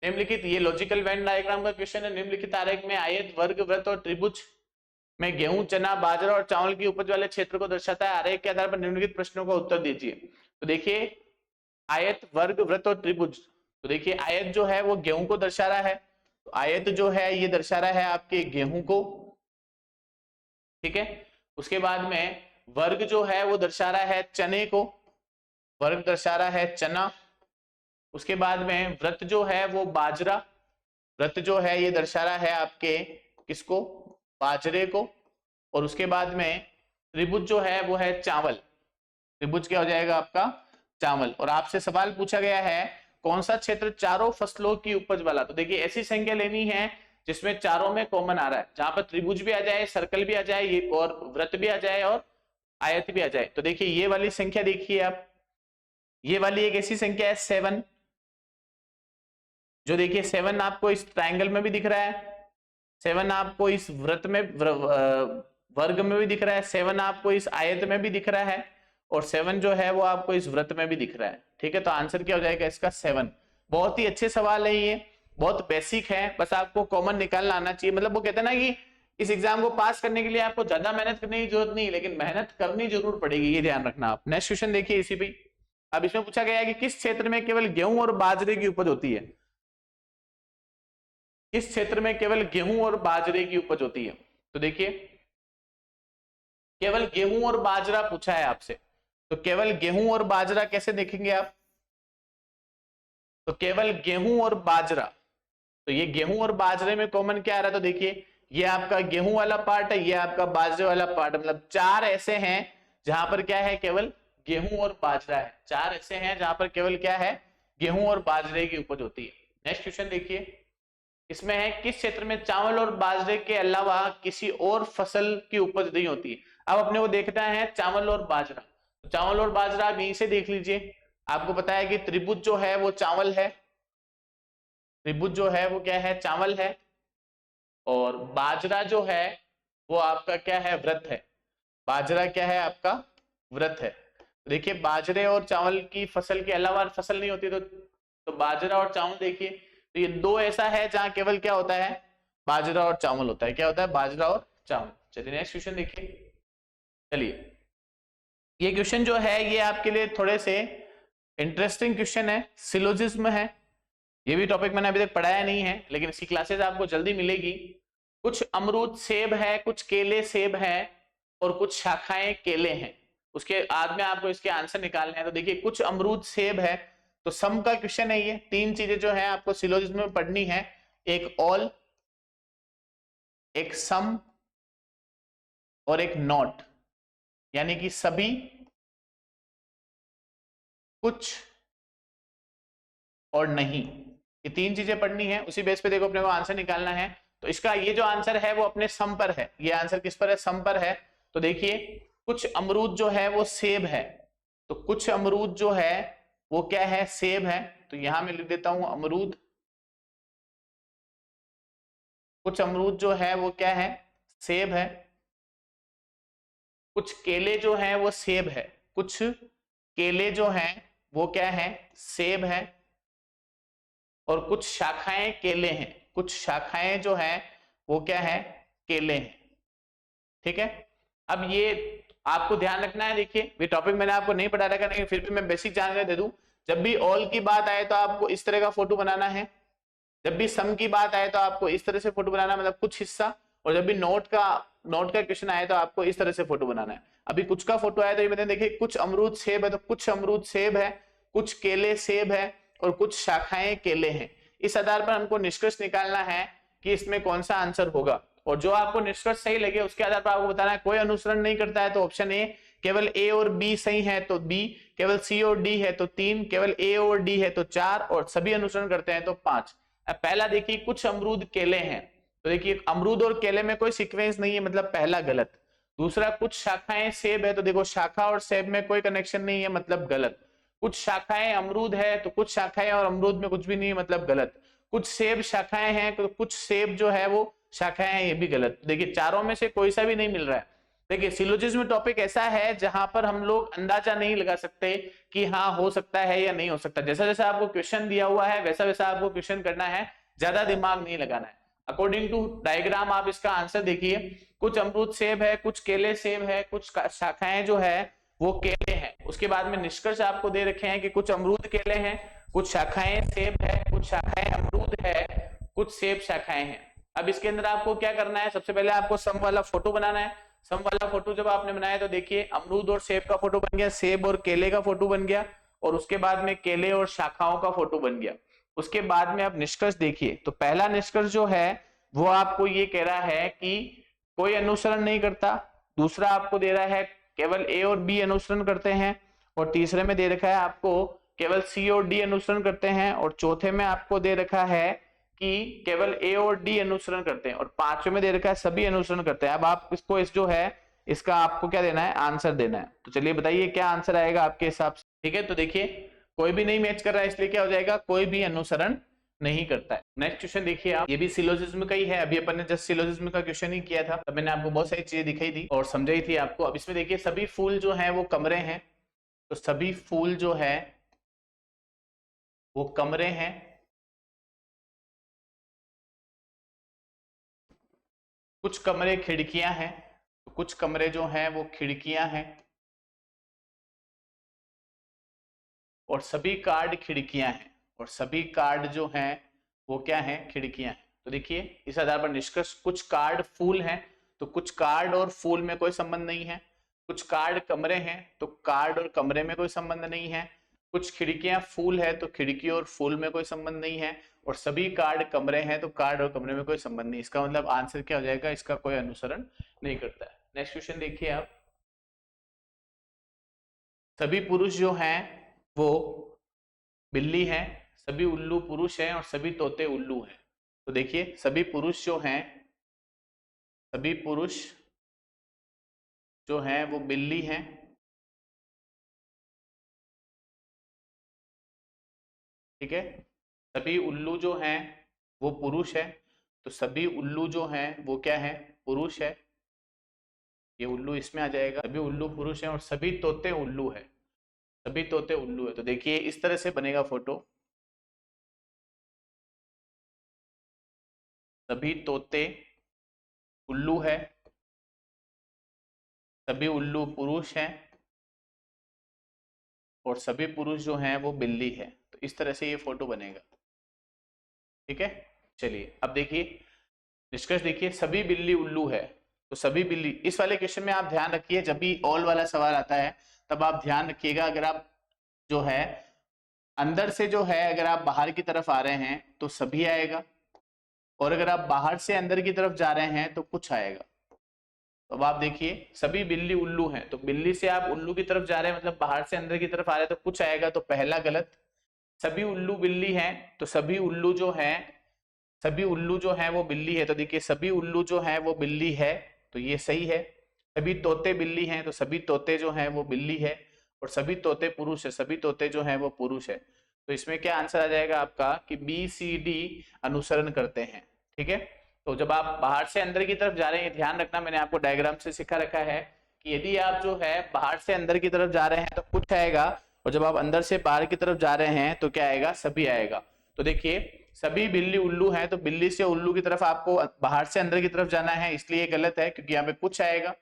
निम्नलिखित, ये लॉजिकल वेन डायग्राम का क्वेश्चन है। निम्नलिखित आरेख में आयत, वर्ग, वृत्त और त्रिभुज में गेहूं, चना, बाजरा और चावल की उपज वाले क्षेत्र को दर्शाता है। आरेख के आधार पर निम्नलिखित प्रश्नों का उत्तर दीजिए। तो देखिए आयत, वर्ग, वृत्त और त्रिभुज, तो देखिए आयत जो है वो गेहूं को दर्शा रहा है, तो आयत जो है ये दर्शा रहा है आपके गेहूं को, ठीक है। उसके बाद में वर्ग जो है वो दर्शा रहा है चने को, वर्ग दर्शा रहा है चना। उसके बाद में वृत्त जो है वो बाजरा, वृत्त जो है ये दर्शा रहा है आपके किसको, बाजरे को। और उसके बाद में त्रिभुज जो है वो है चावल, त्रिभुज क्या हो जाएगा आपका, चावल। और आपसे सवाल पूछा गया है कौन सा क्षेत्र चारों फसलों की उपज वाला। तो देखिए ऐसी संख्या लेनी है जिसमें चारों में कॉमन आ रहा है, जहां पर त्रिभुज भी आ जाए, सर्कल भी आ जाए, ये और वृत्त भी आ जाए और आयत भी आ जाए। तो देखिए ये वाली संख्या देखिए आप, ये वाली एक ऐसी संख्या है 7, जो देखिए 7 आपको इस ट्रायंगल में भी दिख रहा है, 7 आपको इस वृत्त में वर्ग में भी दिख रहा है, 7 आपको इस आयत में भी दिख रहा है और 7 जो है वो आपको इस वृत्त में भी दिख रहा है, ठीक है। तो आंसर क्या हो जाएगा इसका 7। बहुत ही अच्छे सवाल है ये, बहुत बेसिक है, बस आपको कॉमन निकालना आना चाहिए। मतलब वो कहते हैं ना कि इस एग्जाम को पास करने के लिए आपको ज्यादा मेहनत करने की जरूरत नहीं, लेकिन मेहनत करनी जरूर पड़ेगी, ये ध्यान रखना आप। नेक्स्ट क्वेश्चन देखिए इसी पे। अब इसमें पूछा गया है कि किस क्षेत्र में केवल गेहूं और बाजरे की उपज होती है, किस क्षेत्र में केवल गेहूं और बाजरे की उपज होती है। तो देखिए केवल गेहूं और बाजरा पूछा है आपसे, तो केवल गेहूं और बाजरा कैसे देखेंगे आप, तो केवल गेहूं और बाजरा, तो ये गेहूं और बाजरे में कॉमन क्या आ रहा है, तो देखिए ये आपका गेहूं वाला पार्ट है, ये आपका बाजरे वाला पार्ट, मतलब 4 ऐसे हैं जहां पर क्या है, केवल गेहूं और बाजरा है। 4 ऐसे हैं जहां पर केवल क्या है, गेहूं और बाजरे की उपज होती है। नेक्स्ट क्वेश्चन देखिए, इसमें है किस क्षेत्र में चावल और बाजरे के अलावा किसी और फसल की उपज नहीं होती। अब अपने को देखना है चावल और बाजरा। चावल और बाजरा आप यहीं से देख लीजिए, आपको पता है कि त्रिभुज जो है वो चावल है, त्रिभुज जो है वो क्या है, चावल है, और बाजरा जो है वो आपका क्या है, व्रत है। बाजरा क्या है, आपका व्रत है। देखिए बाजरे और चावल की फसल के अलावा फसल नहीं होती, तो बाजरा और चावल देखिए, तो ये दो ऐसा है जहां केवल क्या होता है, बाजरा और चावल होता है। क्या होता है, बाजरा और चावल। चलिए नेक्स्ट क्वेश्चन देखिए। चलिए ये क्वेश्चन जो है ये आपके लिए थोड़े से इंटरेस्टिंग क्वेश्चन है, सिलोजिज्म है। ये भी टॉपिक मैंने अभी तक पढ़ाया नहीं है, लेकिन इसकी क्लासेस आपको जल्दी मिलेगी। कुछ अमरूद सेब है, कुछ केले सेब है, और कुछ शाखाएं केले हैं। उसके बाद में आपको इसके आंसर निकालने हैं। तो देखिए कुछ अमरूद सेब है, तो सम का क्वेश्चन है ये। 3 चीजें जो है आपको सिलोजिज्म में पढ़नी है, एक ऑल, एक सम और एक नॉट, यानी कि सभी, कुछ और नहीं। ये 3 चीजें पढ़नी है, उसी बेस पे देखो अपने को आंसर निकालना है। तो इसका ये जो आंसर है वो अपने सम पर है। ये आंसर किस पर है, सम पर है। तो देखिए कुछ अमरूद जो है वो सेब है, तो कुछ अमरूद जो है वो क्या है, सेब है। तो यहां मैं लिख देता हूं अमरूद। कुछ अमरूद जो है वो क्या है, सेब है। कुछ केले जो है वो सेब है, कुछ केले जो है वो क्या है, सेब है। और कुछ शाखाएं केले हैं, कुछ शाखाएं जो है वो क्या है, केले हैं। ठीक है, अब ये आपको ध्यान रखना है। देखिए ये टॉपिक मैंने आपको नहीं पढ़ा रखा, लेकिन फिर भी मैं बेसिक जानकारी दे दूं। जब भी ऑल की बात आए तो आपको इस तरह का फोटो बनाना है, जब भी सम की बात आए तो आपको इस तरह से फोटो बनाना, मतलब कुछ हिस्सा, और जब भी नोट का क्वेश्चन आए तो आपको इस तरह से फोटो बनाना है। अभी कुछ का फोटो आया तो ये बताएं, देखिए कुछ अमरूद सेब है, तो कुछ अमरूद सेब है, कुछ केले सेब है, और कुछ शाखाएं केले हैं। इस आधार पर हमको निष्कर्ष निकालना है कि इसमें कौन सा आंसर होगा, और जो आपको निष्कर्ष सही लगे उसके आधार पर आपको बताना है। कोई अनुसरण नहीं करता है तो ऑप्शन ए, केवल ए और बी सही है तो बी, केवल सी और डी है तो 3, केवल ए और डी है तो 4, और सभी अनुसरण करते हैं तो 5। अब पहला देखिए कुछ अमरूद केले हैं, तो देखिए अमरूद और केले में कोई सीक्वेंस नहीं है, मतलब पहला गलत। दूसरा कुछ शाखाएं सेब है, तो देखो शाखा और सेब में कोई कनेक्शन नहीं है, मतलब गलत। कुछ शाखाएं अमरूद है, तो कुछ शाखाएं और अमरूद में कुछ भी नहीं है, मतलब गलत। कुछ सेब शाखाएं हैं, तो कुछ सेब जो है वो शाखाएं हैं, ये भी गलत। देखिए चारों में से कोई सा भी नहीं मिल रहा है। देखिए सिलोजिज्म टॉपिक ऐसा है जहां पर हम लोग अंदाजा नहीं लगा सकते कि हाँ हो सकता है या नहीं हो सकता। जैसा जैसा आपको क्वेश्चन दिया हुआ है वैसा वैसा आपको क्वेश्चन करना है, ज्यादा दिमाग नहीं लगाना है। अकॉर्डिंग टू डायग्राम आप इसका आंसर देखिए, कुछ अमरूद सेब है, कुछ केले सेब है, कुछ शाखाएं जो है वो केले हैं। उसके बाद में निष्कर्ष आपको दे रखे हैं कि कुछ अमरूद केले हैं, कुछ शाखाएं सेब है, कुछ शाखाएं अमरूद है, कुछ सेब शाखाएं हैं। अब इसके अंदर आपको क्या करना है, सबसे पहले आपको सम वाला फोटो बनाना है। सम वाला फोटो जब आपने बनाया तो देखिए अमरूद और सेब का फोटो बन गया, सेब और केले का फोटो बन गया, और उसके बाद में केले और शाखाओं का फोटो बन गया। उसके बाद में आप निष्कर्ष देखिए, तो पहला निष्कर्ष जो है वो आपको ये कह रहा है कि कोई अनुसरण नहीं करता। दूसरा आपको दे रहा है केवल ए और बी अनुसरण करते हैं, और तीसरे में दे रखा है आपको केवल सी और डी अनुसरण करते हैं, और चौथे में आपको दे रखा है कि केवल ए और डी अनुसरण करते हैं, और पांचवें में दे रखा है सभी अनुसरण करते हैं। अब आप इसको इस जो है इसका आपको क्या देना है, आंसर देना है। तो चलिए बताइए क्या आंसर आएगा आपके हिसाब से। ठीक है, तो देखिए कोई भी नहीं मैच कर रहा है, इसलिए क्या हो जाएगा, कोई भी अनुसरण नहीं करता है। नेक्स्ट क्वेश्चन देखिए आप, ये भी सिलोजिज्म का ही है। अभी अपन ने जस्ट सिलोजिज्म का क्वेश्चन ही किया था, तब मैंने आपको बहुत सारी चीजें दिखाई थी और समझाई थी आपको। अब इसमें देखिए सभी फूल जो है वो कमरे हैं, तो सभी फूल जो है वो कमरे हैं। कुछ कमरे खिड़कियां हैं, तो कुछ कमरे जो हैं वो खिड़कियां हैं, और सभी कार्ड खिड़कियां हैं, और सभी कार्ड जो हैं वो क्या हैं, खिड़कियां हैं। तो देखिए इस आधार पर निष्कर्ष, कुछ कार्ड फूल हैं, तो कुछ कार्ड और फूल में कोई संबंध नहीं है। कुछ कार्ड कमरे हैं, तो कार्ड और कमरे में कोई संबंध नहीं है। कुछ खिड़कियां फूल है तो खिड़की और फूल में कोई संबंध नहीं है, और सभी कार्ड कमरे हैं तो कार्ड और कमरे में कोई संबंध नहीं। इसका मतलब आंसर क्या हो जाएगा, इसका कोई अनुसरण नहीं करता है। नेक्स्ट क्वेश्चन देखिए आप, सभी पुरुष जो हैं वो बिल्ली हैं, सभी उल्लू पुरुष हैं और सभी तोते उल्लू हैं। तो देखिए सभी पुरुष जो हैं, सभी पुरुष जो हैं वो बिल्ली हैं, ठीक है। सभी उल्लू जो हैं वो पुरुष है, तो सभी उल्लू जो हैं वो क्या है, पुरुष है। ये उल्लू इसमें आ जाएगा, सभी उल्लू पुरुष हैं और सभी तोते उल्लू है, सभी तोते उल्लू है। तो देखिए इस तरह से बनेगा फोटो, सभी तोते उल्लू है, सभी उल्लू पुरुष हैं और सभी पुरुष जो हैं वो बिल्ली है। तो इस तरह से ये फोटो बनेगा, ठीक है। चलिए अब देखिए निष्कर्ष देखिए, सभी बिल्ली उल्लू है, तो सभी बिल्ली, इस वाले क्वेश्चन में आप ध्यान रखिए जब भी ऑल वाला सवाल आता है तब आप ध्यान रखिएगा, अगर आप जो है अंदर से जो है अगर आप बाहर की तरफ आ रहे हैं तो सभी आएगा, और अगर आप बाहर से अंदर की तरफ जा रहे हैं तो कुछ आएगा। तो अब आप देखिए सभी बिल्ली उल्लू हैं, तो बिल्ली से आप उल्लू की तरफ जा रहे हैं मतलब बाहर से अंदर की तरफ आ रहे हैं तो कुछ आएगा, तो पहला गलत। सभी उल्लू बिल्ली हैं, तो सभी उल्लू जो है, सभी उल्लू जो है वो बिल्ली है, तो देखिए सभी उल्लू जो है वो बिल्ली है, तो ये सही है। सभी तोते बिल्ली हैं, तो सभी तोते जो हैं वो बिल्ली है, और सभी तोते पुरुष है, सभी तोते जो हैं वो पुरुष है। तो इसमें क्या आंसर आ जाएगा आपका कि बी सी डी अनुसरण करते हैं, ठीक है। तो जब आप बाहर से अंदर की तरफ जा रहे हैं, ध्यान रखना मैंने आपको डायग्राम से सिखा रखा है कि यदि आप जो है बाहर से अंदर की तरफ जा रहे हैं तो कुछ आएगा, और जब आप अंदर से बाहर की तरफ जा रहे हैं तो क्या आएगा, सभी आएगा। तो देखिए सभी बिल्ली उल्लू है, तो बिल्ली से उल्लू की तरफ आपको बाहर से अंदर की तरफ जाना है, इसलिए गलत है क्योंकि यहाँ पे कुछ आएगा,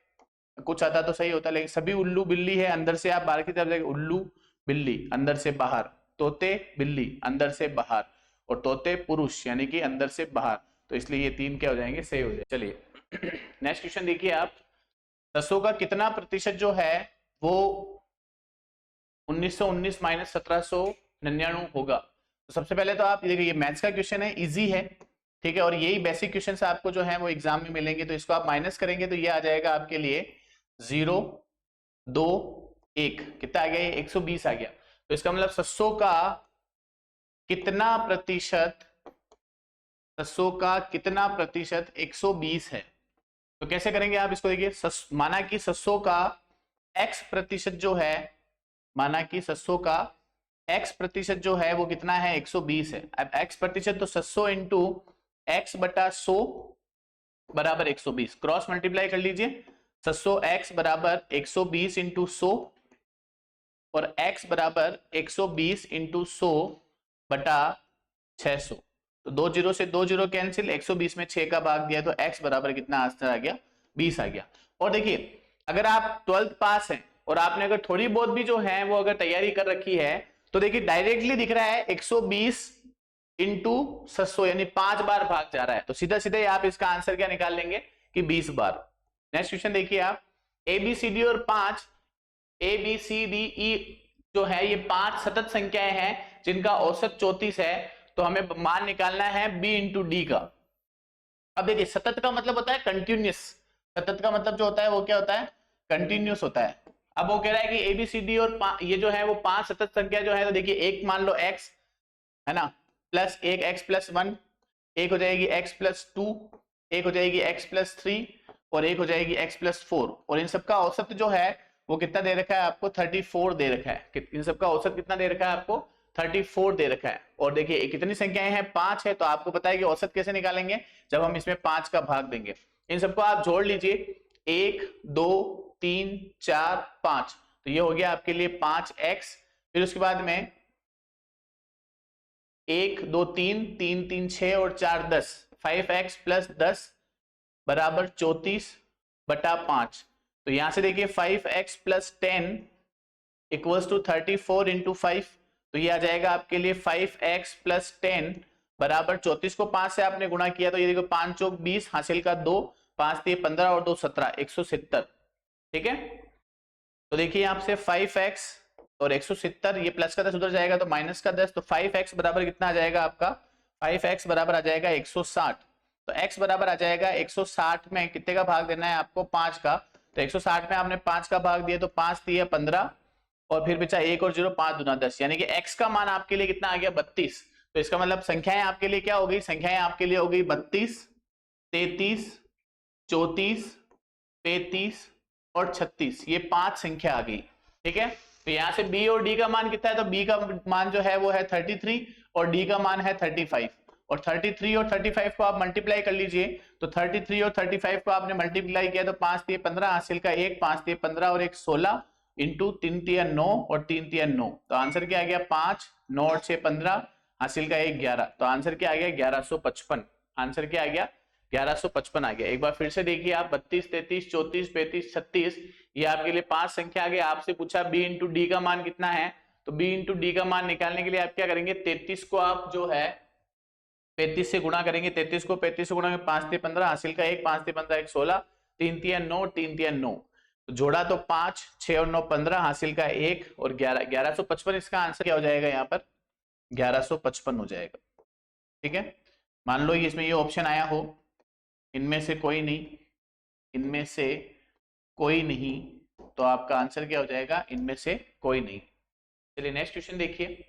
कुछ आता तो सही होता। लेकिन सभी उल्लू बिल्ली है, अंदर से आप बाहर की तरफ जाएंगे, उल्लू बिल्ली अंदर से बाहर, तोते बिल्ली अंदर से बाहर, और तोते पुरुष यानी कि अंदर से बाहर, तो इसलिए ये तीन क्या हो जाएंगे, सही हो जाएंगे। चलिए नेक्स्ट क्वेश्चन देखिए आप, 10 का कितना प्रतिशत जो है वो 1919 माइनस 1799 होगा। तो सबसे पहले तो आप देखिए ये मैथ्स का क्वेश्चन है, इजी है, ठीक है, और यही बेसिक क्वेश्चन आपको जो है वो एग्जाम में मिलेंगे। तो इसको आप माइनस करेंगे तो ये आ जाएगा आपके लिए 0 2 1, कितना आ गया, ये 120 आ गया। तो इसका मतलब 700 का कितना प्रतिशत, 700 का कितना प्रतिशत 120 है। तो कैसे करेंगे आप इसको, देखिए माना कि 700 का x प्रतिशत जो है, माना कि 700 का x प्रतिशत जो है वो कितना है, 120 है। अब x प्रतिशत तो 700 इंटू x बटा 100 बराबर 120, क्रॉस मल्टीप्लाई कर लीजिए, 700x बराबर 120 इंटू 100 और x बराबर 120 इंटू 100 बटा 600। तो 2 जीरो से 2 जीरो कैंसिल, 120 में 6 का भाग दिया तो x बराबर कितना आंसर आ गया, 20 आ गया। और देखिए अगर आप 12th पास हैं और आपने अगर थोड़ी बहुत भी जो है वो अगर तैयारी कर रखी है तो देखिए डायरेक्टली दिख रहा है 120 इंटू 700 यानी 5 बार भाग जा रहा है, तो सीधा सीधा आप इसका आंसर क्या निकाल लेंगे कि 20 बार। नेक्स्ट क्वेश्चन देखिए आप, ए बी सी डी और 5, A B C D E जो है ये 5 सतत संख्याएं हैं जिनका औसत 34 है, तो हमें मान निकालना है b इंटू डी का। अब देखिए सतत का मतलब होता है कंटिन्यूस, सतत का मतलब जो होता है वो क्या होता है, कंटिन्यूस होता है। अब वो कह रहा है कि ए बी सी डी और ये जो है वो 5 सतत संख्या जो है, तो देखिए एक मान लो x है ना, प्लस एक x प्लस 1, एक हो जाएगी x प्लस 2, एक हो जाएगी x प्लस 3 और एक हो जाएगी x प्लस 4, और इन सबका औसत जो है वो कितना दे रखा है आपको, 34 दे रखा है। इन सबका औसत कितना दे रखा है आपको, 34 दे रखा है। और देखिए कितनी संख्याएं हैं, 5 है, तो आपको पता है कि औसत कैसे निकालेंगे, जब हम इसमें 5 का भाग देंगे। इन सबको आप जोड़ लीजिए, 1 2 3 4 5, तो ये हो गया आपके लिए 5x। फिर उसके बाद में 1 2 3 3 3 6 और 4 10, 5x प्लस 10 बराबर 34 बटा 5। तो यहां से देखिए 5x plus 10 equals to 34 into 5, तो ये आ जाएगा आपके लिए 5x प्लस 10 बराबर 34 को 5 से आपने गुणा किया तो ये देखो 5 चौक 20, हासिल का 2, 5 दिए 15 और 2 17, 170, ठीक है। तो देखिए यहाँ से 5x और 170, ये प्लस का 10 उधर जाएगा तो माइनस का 10, तो 5x बराबर कितना आ जाएगा आपका, 5x बराबर आ जाएगा 160। तो x बराबर आ जाएगा 160 में कितने का भाग देना है आपको, 5 का। तो 160 में आपने 5 का भाग दिया तो 5 दिया 15, और फिर बचा 1 और 0, 5 दूना 10, यानी कि x का मान आपके लिए कितना आ गया, 32। तो इसका मतलब संख्याएं आपके लिए क्या हो गई, संख्याएं आपके लिए हो गई 32, 33, 34, 35 और 36, ये 5 संख्या आ गई। ठीक है, तो यहाँ से b और d का मान कितना है, तो b का मान जो है वो है 33 और d का मान है 35, और 33 और 35 को आप मल्टीप्लाई कर लीजिए। तो 33 और 35 को आपने मल्टीप्लाई किया तो 5 दिए 15, हासिल का 1, 5 दिए 15 और 1 16, इंटू 3 तिया 9 और 3 तिया 9, तो आंसर क्या आ गया 5, 9 और 6 15, हासिल का 1 11, तो आंसर क्या आ गया 1155। आंसर क्या आ गया 1155 आ गया। एक बार फिर से देखिए आप, 32, 33, 34, 35, 36, ये आपके लिए 5 संख्या आ गई। आपसे पूछा b इंटू डी का मान कितना है, तो b इंटू डी का मान निकालने के लिए आप क्या करेंगे, 33 को आप जो है 35 से गुणा करेंगे, 33 को 35 से गुणा में 5 से 15, हासिल का 1, 5 से 15 1 16, 3 तिया 9, 3 तिया 9, तो जोड़ा तो 5, 6 और 9 15, हासिल का 1 और 11, 1155। इसका आंसर क्या हो जाएगा यहाँ पर, 1155 हो जाएगा। ठीक है, मान लो इसमें ये ऑप्शन आया हो, इनमें से कोई नहीं, इनमें से कोई नहीं, तो आपका आंसर क्या हो जाएगा, इनमें से कोई नहीं। चलिए नेक्स्ट क्वेश्चन देखिए।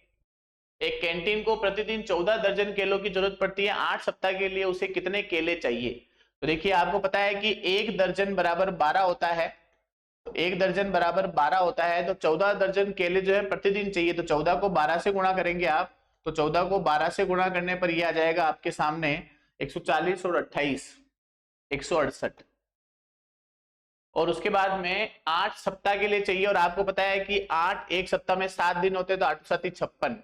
एक कैंटीन को प्रतिदिन 14 दर्जन केलों की जरूरत पड़ती है, 8 सप्ताह के लिए उसे कितने केले चाहिए। तो देखिए आपको पता है कि 1 दर्जन बराबर 12 होता है, तो 1 दर्जन बराबर 12 होता है, तो 14 दर्जन केले जो है प्रतिदिन चाहिए, तो 14 को 12 से गुणा करेंगे आप, तो 14 को 12 से गुणा करने पर यह आ जाएगा आपके सामने 140 और 28 168, और उसके बाद में 8 सप्ताह के लिए चाहिए, और आपको पता है कि 8 एक सप्ताह में 7 दिन होते हैं, तो 8 7 56,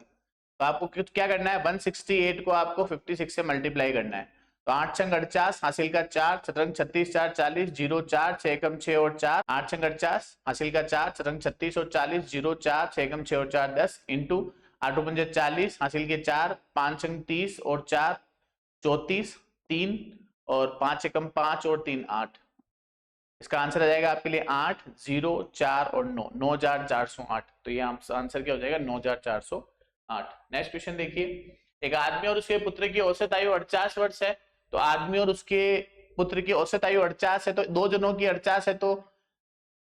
तो आपको क्या करना है, 168 को आपको 56 से मल्टीप्लाई करना है। तो 8 छंग 48, हासिल का 4, चतरंग 36, 4 40, 0 4, 6 कम 6 और 4, 8 छंग 48, हासिल का 4, चतरंग 36 और 40, 0 4, 6 कम 6 और 4 10, इंटू 8 पंजे 40, हासिल के 4, 5 छंग 30 और 4 34, 3 और 5 एकम 5 और 3 8। इसका आंसर आ जाएगा आपके लिए 8, 0 4 और 9, 9408। तो ये आंसर क्या हो जाएगा 9408। नेक्स्ट क्वेश्चन देखिए। एक आदमी और उसके पुत्र की औसत आयु 48 वर्ष है, तो आदमी और उसके पुत्र की औसत आयु 48 है, तो दो जनों की 48 है, तो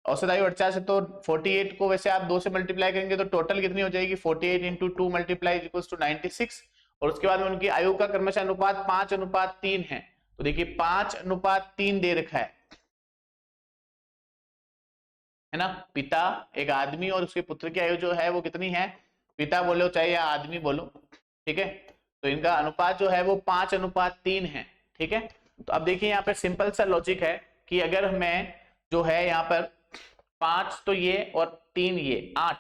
औसत आयु 48 है, तो 48 को वैसे आप 2 से मल्टीप्लाई करेंगे तो टोटल कितनी हो जाएगी, 48 इंटू 2 मल्टीप्लाई इक्वल्स टू 96, और उसके बाद में उनकी आयु का क्रमशः अनुपात 5:3 है। तो देखिए 5:3 दे रखा है ना। पिता, एक आदमी और उसके पुत्र की आयु जो है वो कितनी है, पिता बोलो चाहे या आदमी बोलो, ठीक है, तो इनका अनुपात जो है वो 5:3 है। ठीक है, तो अब देखिए यहाँ पर सिंपल सा लॉजिक है कि अगर मैं जो है यहाँ पर 5 तो ये और 3 ये 8,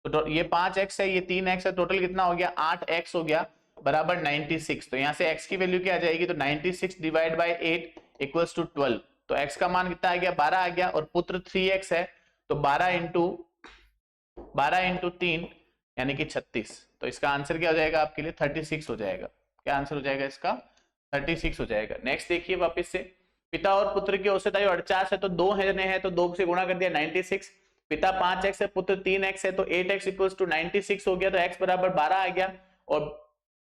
तो ये 5x है, ये 3x है, टोटल कितना हो गया 8x हो गया, बराबर 96। तो यहाँ से x की वैल्यू क्या आ जाएगी, तो 96 डिवाइड बाई 8 इक्वल्स टू 12, तो x का मान कितना आ गया 12 आ गया, और पुत्र 3x है, तो 12 इंटू 3 यानी कि 36। तो इसका आंसर क्या हो जाएगा आपके लिए 36 हो जाएगा। क्या आंसर हो जाएगा इसका 36 हो जाएगा। नेक्स्ट देखिए वापस से, पिता और पुत्र की औसत आयु 48 है, तो 2 है तो 2 से गुणा कर दिया 96, पिता 5x है, पुत्र 3x है, तो 8x इक्वल्स टू 96 हो गया, तो x बराबर 12 आ गया, और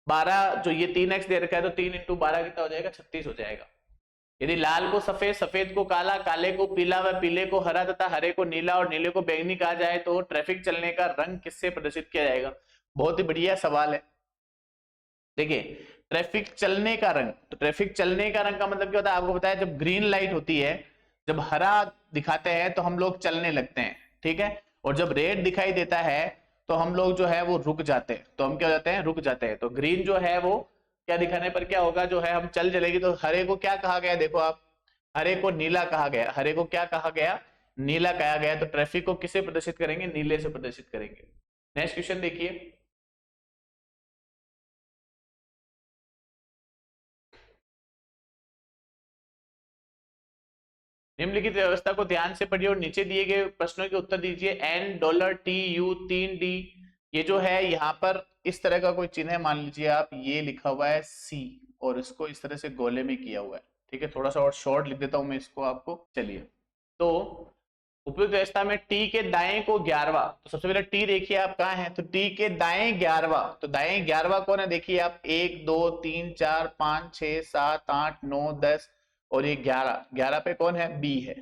12 जो ये 3x दे रखा है, तो 3 इंटू 12 कितना हो जाएगा 36 हो जाएगा। यदि लाल को सफेद, सफेद को काला, काले को पीला व पीले को हरा तथा हरे को नीला और नीले को बैंगनी कहा जाए तो ट्रैफिक चलने का रंग किससे प्रदर्शित किया जाएगा। बहुत ही बढ़िया सवाल है। देखिए ट्रैफिक चलने का रंग, तो ट्रैफिक चलने का रंग का मतलब क्या होता है, आपको बताया जब ग्रीन लाइट होती है, जब हरा दिखाते हैं तो हम लोग चलने लगते हैं, ठीक है, और जब रेड दिखाई देता है तो हम लोग जो है वो रुक जाते हैं, तो हम क्या हो जाते हैं रुक जाते हैं। तो ग्रीन जो है वो क्या दिखाने पर क्या होगा, जो है हम चल चलेगी। तो हरे को क्या कहा गया, देखो आप, हरे को नीला कहा गया, हरे को क्या कहा गया, नीला कहा गया, तो ट्रैफिक को किसे प्रदर्शित करेंगे, नीले से प्रदर्शित करेंगे। नेक्स्ट क्वेश्चन देखिए, निम्नलिखित व्यवस्था को ध्यान से पढ़िए और नीचे दिए गए प्रश्नों के उत्तर दीजिए। N dollar T U 3D, ये जो है यहाँ पर इस तरह का कोई चिन्ह है, मान लीजिए आप ये लिखा हुआ है सी, और इसको इस तरह से गोले में किया हुआ है, ठीक है, थोड़ा सा और शॉर्ट लिख देता हूं मैं इसको आपको। चलिए, तो उपयुक्त व्यवस्था में टी के दाएं को 11वां, तो सबसे पहले टी देखिए आप कहाँ है, तो टी के दाएं 11वां, तो दाएं 11वां कौन है, देखिए आप 1 2 3 4 5 6 7 8 9 10 और ये 11, 11 पे कौन है, बी है।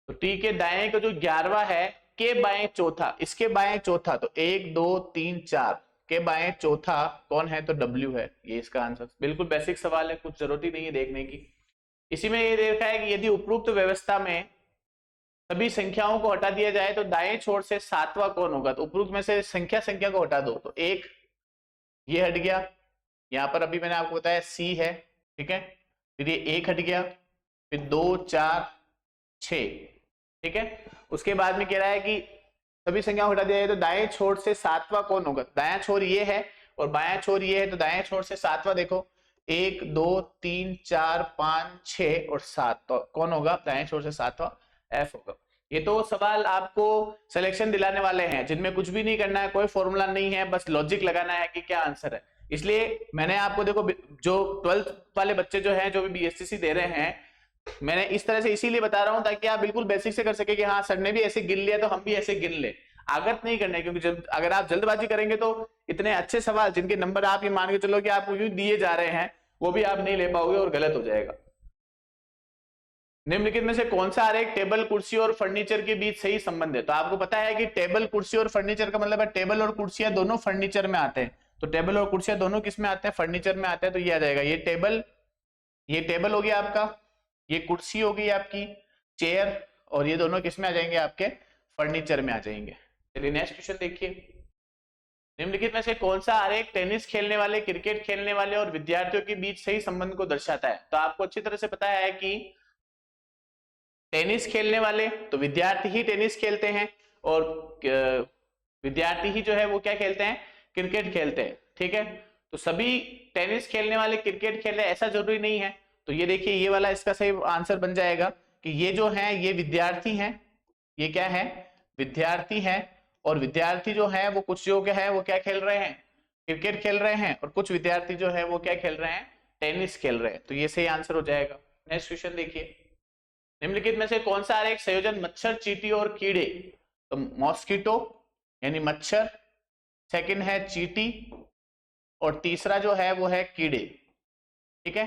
तो टी के दाएं का जो 11वां है, के बाएं चौथा, इसके बाएं चौथा, तो 1 2 3 4 के बाएं चौथा कौन है, तो डब्ल्यू है, ये इसका आंसर। बिल्कुल बेसिक सवाल है, कुछ जरूरत ही नहीं है देखने की। इसी में ये देखा है कि यदि उपरोक्त व्यवस्था में सभी संख्याओं को हटा दिया जाए तो दाएं छोर से 7वां कौन होगा, तो उपरोक्त में से संख्या को हटा दो, तो एक ये हट गया, यहां पर अभी मैंने आपको बताया सी है, ठीक है, फिर ये एक हट गया, फिर 2 4 6, ठीक है। उसके बाद में कह रहा है कि सभी संख्याओं को हटा दिया जाए तो दाएं छोर से 7वां कौन होगा, दायां छोर ये है और बायां छोर ये है, तो दाएं छोर से 7वां देखो 1 2 3 4 5 6 और 7, तो कौन होगा दाएं छोर से 7वां, एफ होगा। ये तो सवाल आपको सिलेक्शन दिलाने वाले हैं जिनमें कुछ भी नहीं करना है, कोई फॉर्मूला नहीं है, बस लॉजिक लगाना है कि क्या आंसर है। इसलिए मैंने आपको देखो जो 12th वाले बच्चे जो हैं, जो भी बीएससीसी दे रहे हैं, मैंने इस तरह से इसीलिए बता रहा हूं ताकि आप बिल्कुल बेसिक से कर सके कि हाँ सर ने भी ऐसे गिन लिया तो हम भी ऐसे गिन ले। आगत नहीं करना, क्योंकि जब अगर आप जल्दबाजी करेंगे तो इतने अच्छे सवाल जिनके नंबर आप ये मान के चलो कि आपको यूं दिए जा रहे हैं, वो भी आप नहीं ले पाओगे और गलत हो जाएगा। निम्नलिखित में से कौन सा आरेख टेबल, कुर्सी और फर्नीचर के बीच सही संबंध है, तो आपको पता है कि टेबल, कुर्सी और फर्नीचर का मतलब है टेबल और कुर्सियां दोनों फर्नीचर में आते हैं, तो टेबल और कुर्सियां दोनों किस में आते हैं, फर्नीचर में आते हैं, तो ये आ जाएगा, ये टेबल हो गया आपका, ये कुर्सी होगी आपकी चेयर, और ये दोनों किस में आ जाएंगे, आपके फर्नीचर में आ जाएंगे। चलिए नेक्स्ट क्वेश्चन देखिए, निम्नलिखित में से कौन सा आरेख टेनिस खेलने वाले, क्रिकेट खेलने वाले और विद्यार्थियों के बीच सही संबंध को दर्शाता है, तो आपको अच्छी तरह से पता है कि टेनिस खेलने वाले तो विद्यार्थी ही टेनिस खेलते हैं, और विद्यार्थी ही जो है वो क्या खेलते हैं, क्रिकेट खेलते हैं, ठीक है। तो सभी टेनिस खेलने वाले क्रिकेट खेले ऐसा जरूरी नहीं है, तो ये देखिए ये वाला इसका सही आंसर बन जाएगा कि ये जो है ये विद्यार्थी हैं, ये क्या है, विद्यार्थी हैं, और विद्यार्थी जो है वो कुछ जो क्या है वो क्या खेल रहे हैं, क्रिकेट खेल रहे हैं, और कुछ विद्यार्थी जो है वो क्या खेल रहे हैं, टेनिस खेल रहे हैं, तो ये सही आंसर हो जाएगा। नेक्स्ट क्वेश्चन देखिए, निम्नलिखित में से कौन सा आरेख संयोजन मच्छर, चींटी और कीड़े, तो मॉस्किटो यानी मच्छर, सेकंड है चींटी, और तीसरा जो है वो है कीड़े, ठीक है।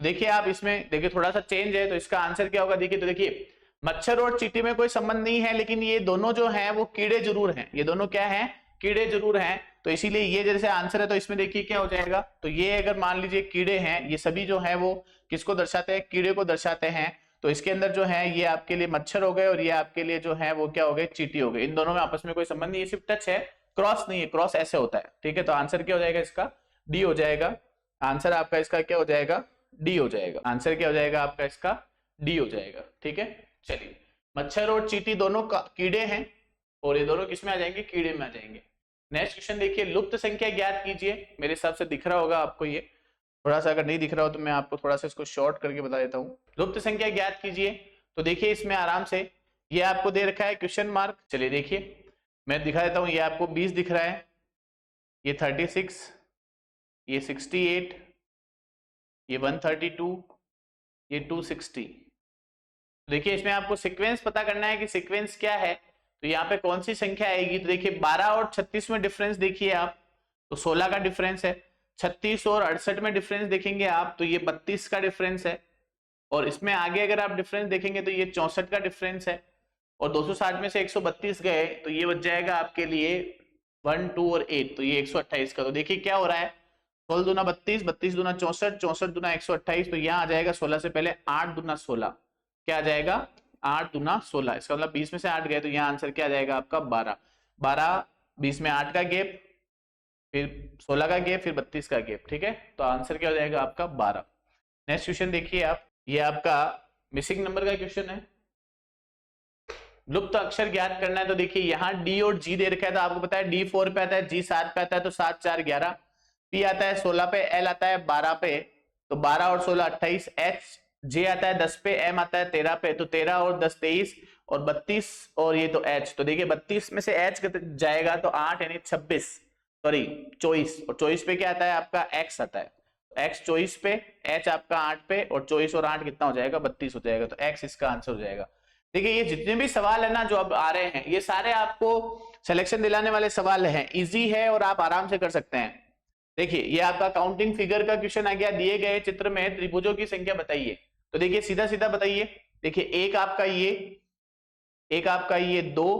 देखिए आप इसमें देखिए थोड़ा सा चेंज है, तो इसका आंसर क्या होगा, देखिए तो देखिए मच्छर और चींटी में कोई संबंध नहीं है, लेकिन ये दोनों जो हैं वो कीड़े जरूर हैं, ये दोनों क्या हैं, कीड़े जरूर हैं, तो इसीलिए ये जैसे आंसर है, तो इसमें देखिए क्या हो जाएगा, तो ये अगर मान लीजिए कीड़े हैं, ये सभी जो है वो किसको दर्शाते हैं, कीड़े को दर्शाते हैं, तो इसके अंदर जो है ये आपके लिए मच्छर हो गए और ये आपके लिए जो है वो क्या हो गए, चींटी हो गए, इन दोनों में आपस में कोई संबंध नहीं, ये सिर्फ टच है, क्रॉस नहीं है, क्रॉस ऐसे होता है, ठीक है। तो आंसर क्या हो जाएगा इसका, डी हो जाएगा, आंसर आपका इसका क्या हो जाएगा, डी हो जाएगा, आंसर क्या हो जाएगा आपका इसका, डी हो जाएगा, ठीक है। चलिए मच्छर और चींटी दोनों कीड़े हैं, और ये दोनों किसमें आ जाएंगे, कीड़े में आ जाएंगे। नेक्स्ट क्वेश्चन देखिए, लुप्त संख्या ज्ञात कीजिए, मेरे हिसाब से दिख रहा होगा आपको ये, थोड़ा सा अगर नहीं दिख रहा हो तो मैं आपको थोड़ा सा इसको शॉर्ट करके बता देता हूँ। लुप्त संख्या ज्ञात कीजिए, तो देखिए इसमें आराम से ये आपको दे रखा है क्वेश्चन मार्क, चलिए देखिए मैं दिखा देता हूँ, ये आपको 20 दिख रहा है, ये 36, ये 68, ये 132, ये 260। देखिए इसमें आपको सीक्वेंस पता करना है कि सीक्वेंस क्या है, तो यहाँ पे कौन सी संख्या आएगी, तो देखिए 12 और 36 में डिफरेंस देखिए आप, तो 16 का डिफरेंस है, 36 और 68 में डिफरेंस देखेंगे आप, तो ये 32 का डिफरेंस है, और इसमें आगे अगर आप डिफरेंस देखेंगे तो ये 64 का डिफरेंस है, और 260 में से 132 गए तो ये बच जाएगा आपके लिए 1 2 और 8, तो ये 128 का। तो देखिए क्या हो रहा है, 16 दूना 32, 32 दूना 64, 64 दूना 128, तो यहाँ आ जाएगा 16 से पहले 8 दूना 16, क्या आ जाएगा 8 दूना 16, इसका मतलब 20 में से 8 गए, तो यहाँ आंसर क्या आ जाएगा आपका 12, 12 20 में 8 का गैप, फिर 16 का गैप, फिर 32 का गैप, ठीक है। तो आंसर क्या हो जाएगा आपका 12। नेक्स्ट क्वेश्चन देखिए आप, ये आपका मिसिंग नंबर का क्वेश्चन है, लुप्त अक्षर ज्ञात करना है, तो देखिए यहाँ डी और जी दे रखा है, तो आपको पता है डी 4 पे आता है, जी 7 पे आता है, तो 7 4 11, पी आता है 16 पे, एल आता है 12 पे, तो 12 और 16 28, एच जे आता है 10 पे, एम आता है 13 पे, तो 13 और 10 23, और 32 और ये तो एच, तो देखिए 32 में से एच जाएगा तो 8 यानी 26, सॉरी 24, और 24 पे क्या आता है आपका एक्स आता है, एक्स 24 पे, एच आपका 8 पे, और 24 और 8 कितना हो जाएगा 32 हो जाएगा, तो एक्स इसका आंसर हो जाएगा। देखिए ये जितने भी सवाल है ना जो अब आ रहे हैं, ये सारे आपको सिलेक्शन दिलाने वाले सवाल हैं, इजी है और आप आराम से कर सकते हैं। देखिए ये आपका काउंटिंग फिगर का क्वेश्चन आ गया, दिए गए चित्र में त्रिभुजों की संख्या बताइए। तो देखिए सीधा सीधा बताइए, देखिए एक आपका ये, एक आपका ये 2,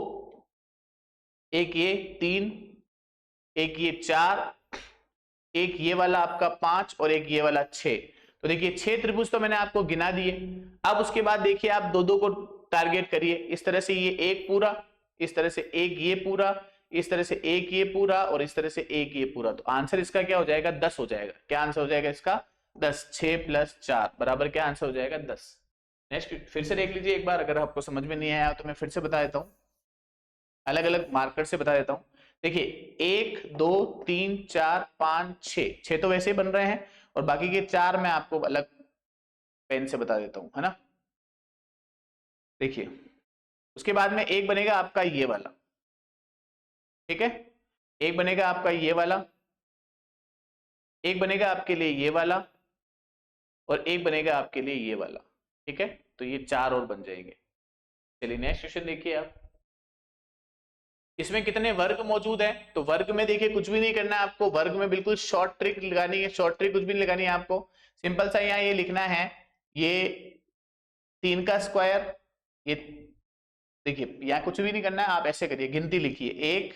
एक ये 3, एक ये 4, एक ये वाला आपका 5 और एक ये वाला 6। तो देखिए 6 त्रिभुज तो मैंने आपको गिना दिए। अब उसके बाद देखिए आप दो दो को टारगेट करिए, इस तरह से ये एक पूरा, इस तरह से एक ये पूरा, इस तरह से एक ये पूरा और इस तरह से एक ये पूरा। तो आंसर इसका क्या हो जाएगा? 10 हो जाएगा। क्या आंसर हो जाएगा इसका? 10। 6 + 4 बराबर क्या आंसर हो जाएगा? 10। नेक्स्ट फिर से देख लीजिए एक बार, अगर आपको समझ में नहीं आया तो मैं फिर से बता देता हूं, अलग अलग मार्कर से बता देता हूं। देखिए 1 2 3 4 5 6, 6 तो वैसे ही बन रहे हैं और बाकी के 4 मैं आपको अलग पेन से बता देता हूं, है ना। देखिए उसके बाद में एक बनेगा आपका ये वाला, ठीक है, एक बनेगा आपका ये वाला, एक बनेगा आपके लिए ये वाला और एक बनेगा आपके लिए ये वाला, ठीक है। तो ये 4 और बन जाएंगे। चलिए नेक्स्ट क्वेश्चन देखिए आप, इसमें कितने वर्ग मौजूद हैं? तो वर्ग में देखिए कुछ भी नहीं करना है आपको, वर्ग में बिल्कुल शॉर्ट ट्रिक लगानी है, शॉर्ट ट्रिक कुछ भी नहीं लगानी है आपको। सिंपल सा यहाँ ये लिखना है, ये 3 का स्क्वायर, ये देखिए यहाँ कुछ भी नहीं करना है, आप ऐसे करिए, गिनती लिखिए 1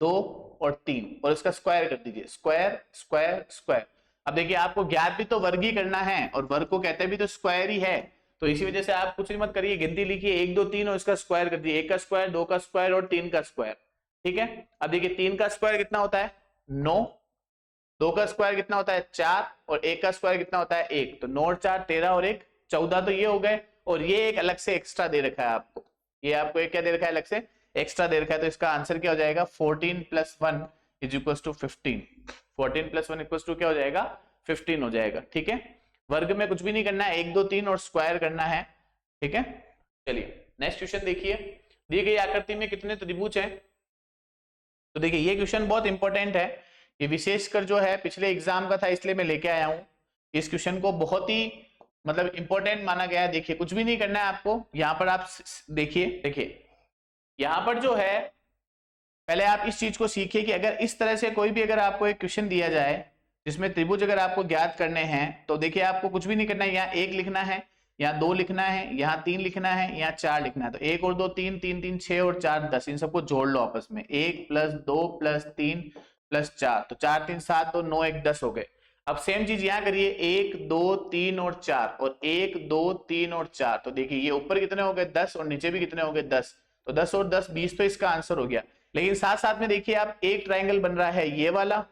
2 और 3 और इसका स्क्वायर कर दीजिए, स्क्वायर स्क्वायर स्क्वायर। अब देखिए आपको ज्ञात भी तो वर्ग ही करना है और वर्ग को कहते भी तो स्क्वायर ही है, तो इसी वजह से आप कुछ नहीं मत करिए, गिनती लिखिए 1 2 3 और इसका स्क्वायर कर दिए, 1 का स्क्वायर, 2 का स्क्वायर और 3 का स्क्वायर, ठीक है। अब देखिए 3 का स्क्वायर कितना होता है? 9, 2 का स्क्वायर कितना होता है? 4 और 1 का स्क्वायर कितना होता है? 1। तो 9 और 4 13 और 1 14, तो ये हो गए। और ये एक अलग से एक्स्ट्रा दे रखा है आपको, ये आपको एक क्या दे रखा है? अलग से एक्स्ट्रा दे रखा है। तो इसका आंसर क्या हो जाएगा? 14 + 1 = 15। 14 + 1 = क्या हो जाएगा? 15 हो जाएगा, ठीक है। वर्ग में कुछ भी नहीं करना है, 1 2 3 और स्क्वायर करना है, ठीक है। चलिए नेक्स्ट क्वेश्चन देखिए, दी गई आकृति में कितने त्रिभुज हैं? तो देखिए ये क्वेश्चन बहुत इंपॉर्टेंट है, ये विशेषकर जो है पिछले एग्जाम का था इसलिए मैं लेके आया हूं। इस क्वेश्चन को बहुत ही मतलब इंपॉर्टेंट माना गया है। देखिए कुछ भी नहीं करना है आपको, यहाँ पर आप देखिए यहाँ पर जो है, पहले आप इस चीज को सीखिए कि अगर इस तरह से कोई भी अगर आपको एक क्वेश्चन दिया जाए जिसमें त्रिभुज अगर आपको ज्ञात करने हैं, तो देखिए आपको कुछ भी नहीं करना है, यहाँ 1 लिखना है, यहाँ 2 लिखना है, यहाँ 3 लिखना है, यहाँ 4 लिखना है। तो 1 और 2 3, 3 3 6 और 4 10, इन सबको जोड़ लो आपस में, 1 + 2 + 3 + 4, तो 4 3 7 2 9 1 10 हो गए। अब सेम चीज यहाँ करिए, 1 2 3 और 4 और 1 2 3 और 4, तो देखिए ये ऊपर कितने हो गए? 10 और नीचे भी कितने हो गए? 10। तो 10 और 10 20, तो इसका आंसर हो गया। लेकिन साथ साथ में देखिए आप, एक ट्राइंगल बन रहा है ये वाला,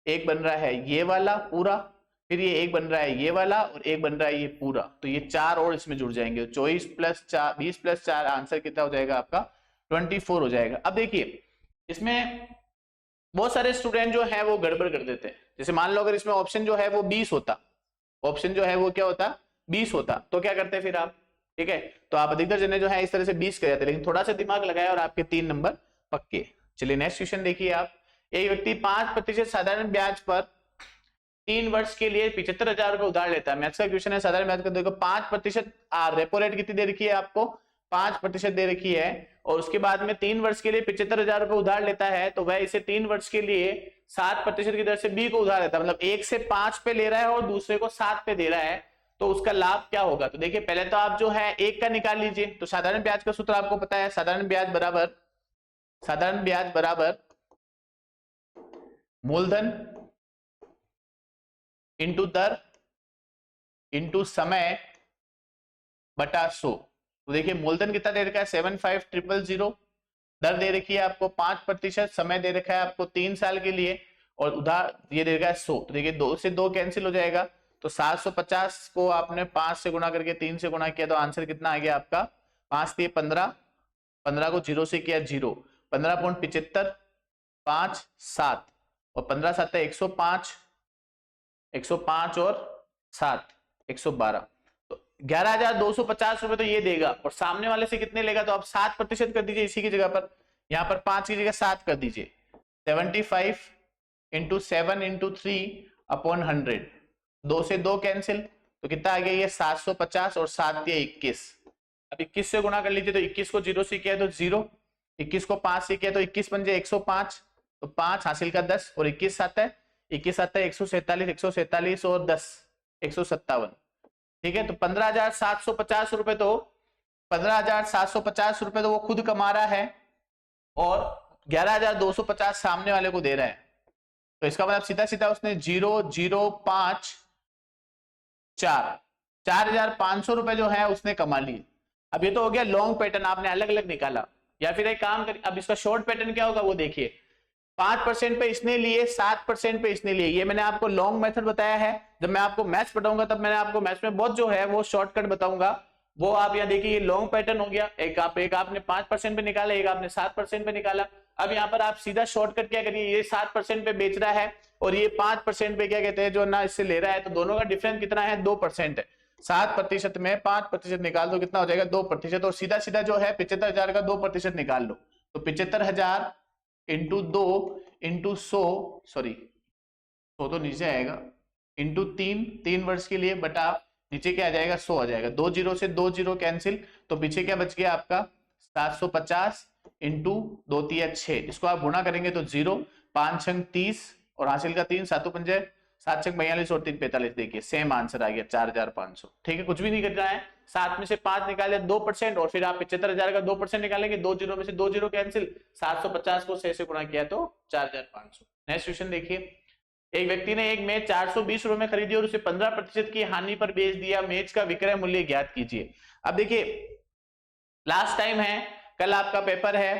एक बन रहा है ये वाला पूरा, फिर ये एक बन रहा है ये वाला और एक बन रहा है ये पूरा, तो ये 4 और इसमें जुड़ जाएंगे। 24 + 4 20 + 4 आंसर कितना हो जाएगा आपका? 24 हो जाएगा। अब देखिए इसमें बहुत सारे स्टूडेंट जो है वो गड़बड़ कर देते हैं। जैसे मान लो अगर इसमें ऑप्शन जो है वो 20 होता, ऑप्शन जो है वो क्या होता? 20 होता, तो क्या करते फिर आप? ठीक है, तो आप अधिकतर जने जो है इस तरह से 20 कर जाते, लेकिन थोड़ा सा दिमाग लगाया और आपके 3 नंबर पक्के। चलिए नेक्स्ट क्वेश्चन देखिए आप, एक व्यक्ति 5% साधारण ब्याज पर 3 वर्ष के लिए 75,000 रुपए उधार लेता है। मैथ्स का क्वेश्चन है, साधारण ब्याज का देखो 5% रेपो रेट कितनी दे रखी है आपको? 5% दे रखी है और उसके बाद में 3 वर्ष के लिए 75,000 रुपए उधार लेता है, तो वह इसे 3 वर्ष के लिए 7% की दर से बी को उधार लेता है, मतलब 1 से 5 पे ले रहा है और दूसरे को 7 पे दे रहा है, तो उसका लाभ क्या होगा? तो देखिए पहले तो आप जो है 1 का निकाल लीजिए। तो साधारण ब्याज का सूत्र आपको पता है, साधारण ब्याज बराबर मूलधन इंटू दर इंटू समय बटा 100। तो देखिए मूलधन कितना दे रखा है? 75,000, दर दे रखी है आपको 5%, समय दे रखा है आपको 3 साल के लिए और उधार ये दे रखा है 100। तो देखिए 2 से 2 कैंसिल हो जाएगा, तो 750 को आपने 5 से गुणा करके 3 से गुणा किया, तो आंसर कितना आ गया आपका? 5 दिए 15, 15 को 0 से किया 0, 15.75, 5 7 और 15 7 105, 105 और 7 112, तो 11,250 रुपए तो ये देगा। और सामने वाले से कितने लेगा? तो आप 7% कर दीजिए इसी की जगह पर, यहाँ पर 5 की जगह 7 कर दीजिए। 75 × 7 × 3/100, 2 से 2 कैंसिल, तो कितना आ गया ये 750 और 7 दिया 21। अब 21 से गुणा कर लीजिए, तो 21 को 0 से किया तो 0, 21 को 5 से किया तो 21 पंजे 105, तो 5 हासिल का 10 और 21 आता है 147, 147 और 10 157। ठीक है, तो 15,750 रुपए, तो 15,750 रुपए तो वो खुद कमा रहा है और 11,250 सामने वाले को दे रहा है। तो इसका मतलब सीधा सीधा उसने 4,500 रुपए जो है उसने कमा लिए। अब ये तो हो गया लॉन्ग पैटर्न, आपने अलग अलग निकाला। या फिर एक काम कर, अब इसका शॉर्ट पैटर्न क्या होगा वो देखिए, 5% पे इसने लिए, 7% पे इसने लिए। ये मैंने आपको लॉन्ग मेथड बताया है। जब मैं आपको मैथ्स बताऊंगा तब मैंने आपको मैथ्स में बहुत जो है वो शॉर्टकट बताऊंगा। वो आप यहाँ देखिए, ये लॉन्ग पैटर्न हो गया, एक आपने 5% पे निकाला, एक आपने 7% पे निकाला। अब यहाँ पर आप सीधा शॉर्टकट क्या करिए, ये 7% पे बेच रहा है और ये 5% पे क्या कहते हैं जो ना इससे ले रहा है, तो दोनों का डिफरेंस कितना है, 2% है। 7% में 5% निकाल दो, कितना हो जाएगा 2%। और सीधा सीधा जो है 75,000 का 2% निकाल लो, तो 75,000 इंटू 2 इंटू 100, सॉरी 100 तो नीचे आएगा, इंटू 3 वर्ष के लिए, बटा नीचे क्या आ जाएगा 100 आ जाएगा। 2 जीरो से 2 जीरो कैंसिल, तो पीछे क्या बच गया आपका 750 इंटू 2 तिया 6। इसको आप गुणा करेंगे तो 0, 5 छंग 30 और हासिल का 3, 7 पंजे 7 छंग 42 और 3 45। देखिए सेम आंसर आ गया 4,500। ठीक है, कुछ भी नहीं करना है, 7 में से 5 निकाले 2% और फिर आप 75,000 का 2% निकालेंगे, 2 जीरो में से 2 जीरो कैंसिल, 750 को 6 से गुणा किया तो 4,500। नेक्स्ट क्वेश्चन देखिए, एक व्यक्ति ने एक मेज 420 रुपए में खरीदी और उसे 15% की हानि पर बेच दिया, मेज का विक्रय मूल्य ज्ञात कीजिए। अब देखिए लास्ट टाइम है, कल आपका पेपर है,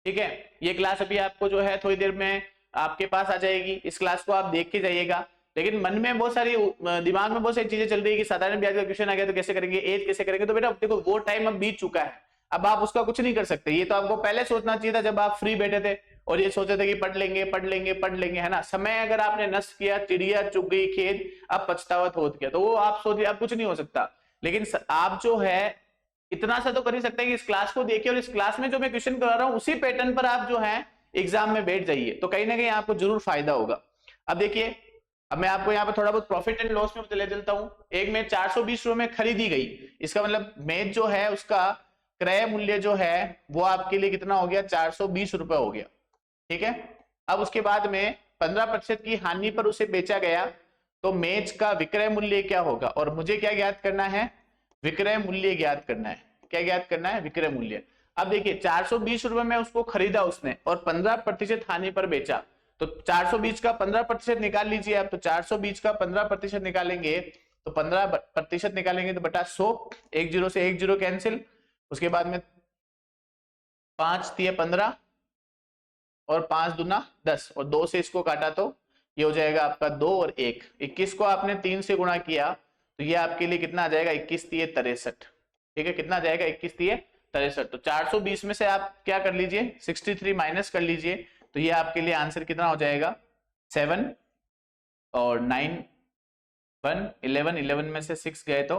ठीक है, ये क्लास अभी आपको जो है थोड़ी देर में आपके पास आ जाएगी, इस क्लास को आप देख के जाइएगा। लेकिन मन में बहुत सारी, दिमाग में बहुत सारी चीजें चल रही है कि साधारण ब्याज का क्वेश्चन आ गया तो कैसे करेंगे, एज कैसे करेंगे। तो बेटा देखो वो टाइम अब बीत चुका है, अब आप उसका कुछ नहीं कर सकते। ये तो आपको पहले सोचना चाहिए था जब आप फ्री बैठे थे और ये सोचे थे कि पढ़ लेंगे पढ़ लेंगे पढ़ लेंगे, है ना। समय अगर आपने नष्ट किया, चिड़िया चुग गई खेत, अब पछतावा होत गया, तो वो आप सोचिए अब कुछ नहीं हो सकता। लेकिन आप जो है इतना सा तो कर ही सकते हैं कि इस क्लास को देखिए और इस क्लास में जो मैं क्वेश्चन करा रहा हूं उसी पैटर्न पर आप जो है एग्जाम में बैठ जाइए, तो कहीं ना कहीं आपको जरूर फायदा होगा। अब देखिए, अब मैं आपको यहाँ पे थोड़ा बहुत प्रॉफिट एंड लॉस में ले चलता हूं। एक मेज 420 रुपए में खरीदी गई, इसका मतलब मेज जो है उसका क्रय मूल्य जो है वो आपके लिए कितना हो गया, 420 रुपए हो गया। ठीक है, अब उसके बाद में 15% की हानि पर उसे बेचा गया, तो मेज का विक्रय मूल्य क्या होगा, और मुझे क्या ज्ञात करना है, विक्रय मूल्य ज्ञात करना है। क्या ज्ञात करना है, विक्रय मूल्य। अब देखिए 420 रुपए में उसको खरीदा उसने और 15% हानि पर बेचा, तो 420 का 15% निकाल लीजिए आप। तो 420 का 15% निकालेंगे तो 15% निकालेंगे तो बटा 100, 1 जीरो से 1 जीरो कैंसिल, उसके बाद में 5 दिए 15 और 5 दूना 10 और 2 से इसको काटा तो ये हो जाएगा आपका 2 और 1। 21 को आपने 3 से गुणा किया तो ये आपके लिए कितना आ जाएगा, 21 तिये 63। ठीक है, कितना आ जाएगा, 21 तिये 63। तो 420 में से आप क्या कर लीजिए, 63 माइनस कर लीजिए, तो ये आपके लिए आंसर कितना हो जाएगा, 7 और 9 1 11, 11 में से 6 गए तो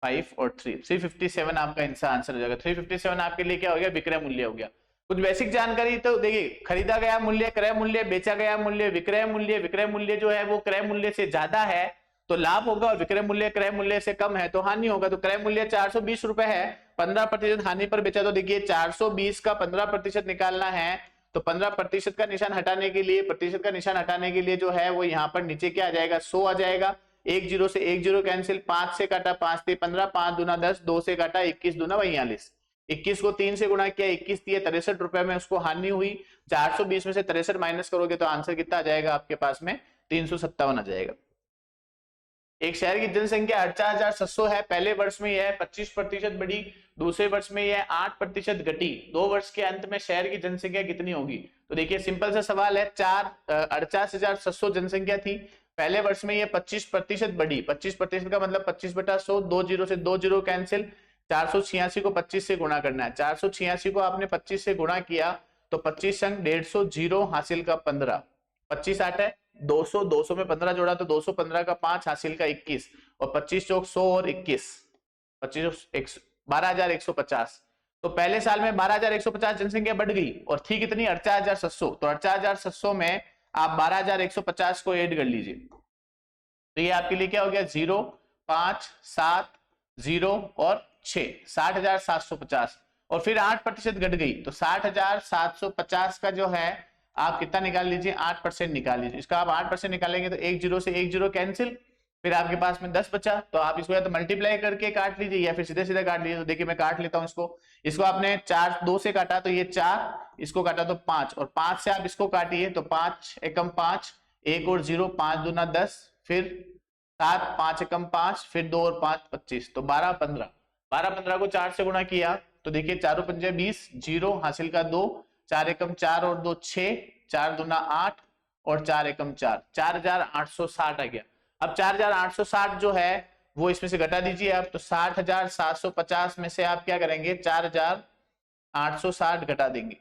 5 और 3, 357 आपका इनसा आंसर हो जाएगा। 357 आपके लिए क्या हो गया, विक्रय मूल्य हो गया। कुछ बेसिक जानकारी तो देखिए, खरीदा गया मूल्य क्रय मूल्य, बेचा गया मूल्य विक्रय मूल्य। विक्रय मूल्य जो है वो क्रय मूल्य से ज्यादा है तो लाभ होगा और विक्रय मूल्य क्रय मूल्य से कम है तो हानि होगा। तो क्रय मूल्य 420 रुपए है, 15% हानि पर बेचा, तो देखिए 420 का 15% निकालना है, तो 15% का निशान हटाने के लिए, प्रतिशत का निशान हटाने के लिए जो है वो यहाँ पर नीचे क्या आ जाएगा, 100 आ जाएगा। 1 जीरो से 1 जीरो कैंसिल, 5 से काटा 5 ते 15, 5 दूना 10, 2 से काटा 21 दूना 42। 21 को 3 से गुणा किया, 21 दिए 63 रुपए में उसको हानि हुई। 420 में से 63 माइनस करोगे तो आंसर कितना आ जाएगा आपके पास में, 357 आ जाएगा। एक शहर की जनसंख्या 48,700 है, पहले वर्ष में यह 25% बढ़ी, दूसरे वर्ष में यह 8% घटी, 2 वर्ष के अंत में शहर की जनसंख्या कितनी होगी। तो देखिए सिंपल सा सवाल है, 48,700 जनसंख्या थी, पहले वर्ष में यह 25% बढ़ी। 25% का मतलब 25/100, 2 जीरो से 2 जीरो कैंसिल, 486 को 25 से गुणा करना है। 486 को आपने 25 से गुणा किया तो 25 संग 150 जीरो हासिल का 15, 25 8 है 200, 200 में 15 जोड़ा तो 215 का 5 हासिल का 21 और 25 चौक 100 और 21, 25 12,150। तो पहले साल में 12,150 जनसंख्या बढ़ गई और थी कितनी, 48,700। तो 48,700 में आप 12,150 को ऐड कर लीजिए, तो ये आपके लिए क्या हो गया, 0, 5, 7, 0 और 6, 60,750, और फिर 8% घट गई तो 60,750 का जो है आप कितना निकाल लीजिए, 8% निकाल लीजिए। इसका आप 8% निकालेंगे तो एक जीरो से एक जीरो कैंसिल, फिर आपके पास में 10 बचा, तो आप इसको या तो मल्टीप्लाई करके काट लीजिए या फिर सीधे सीधे काट लीजिए। तो देखिए मैं काट लेता हूं इसको आपने 4 2 से काटा तो ये 4, इसको काटा तो 5, और 5 से आप इसको काटिए तो 5 एकम 5, एक और 0, 5 दूना 10, फिर 7, 5 एकम 5, फिर 2 और 5 25, तो 12 15, 12 15 को 4 से गुणा किया तो देखिए 4 पंजे 20, 0 हासिल का 2, 4 एकम 4 और 2 6, 4 दूना 8 और 4 एकम 4, 4,860 आ गया। अब 4,860 जो है वो इसमें से घटा दीजिए आप, तो 60,750 में से आप क्या करेंगे, 4,860 घटा देंगे।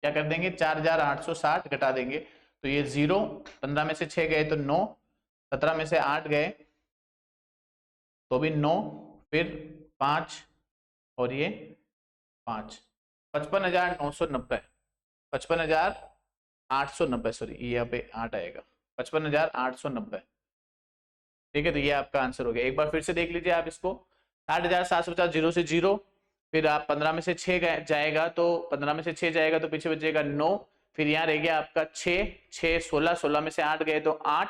क्या कर देंगे, 4,860 घटा देंगे, तो ये 0, 15 में से 6 गए तो 9, 17 में से 8 गए तो भी 9, फिर 5 और ये 5, 55,990, 55,890, सॉरी ये यहाँ पे 8 आएगा, 55,890। ठीक है, तो ये आपका आंसर हो गया। एक बार फिर से देख लीजिए आप इसको, 60,750, 0 से 0, फिर आप 15 में से 6 जाएगा तो 15 में से 6 जाएगा तो पीछे बचेगा 9, फिर यहाँ रह गया आपका 6, 6 16, 16 में से 8 गए तो 8,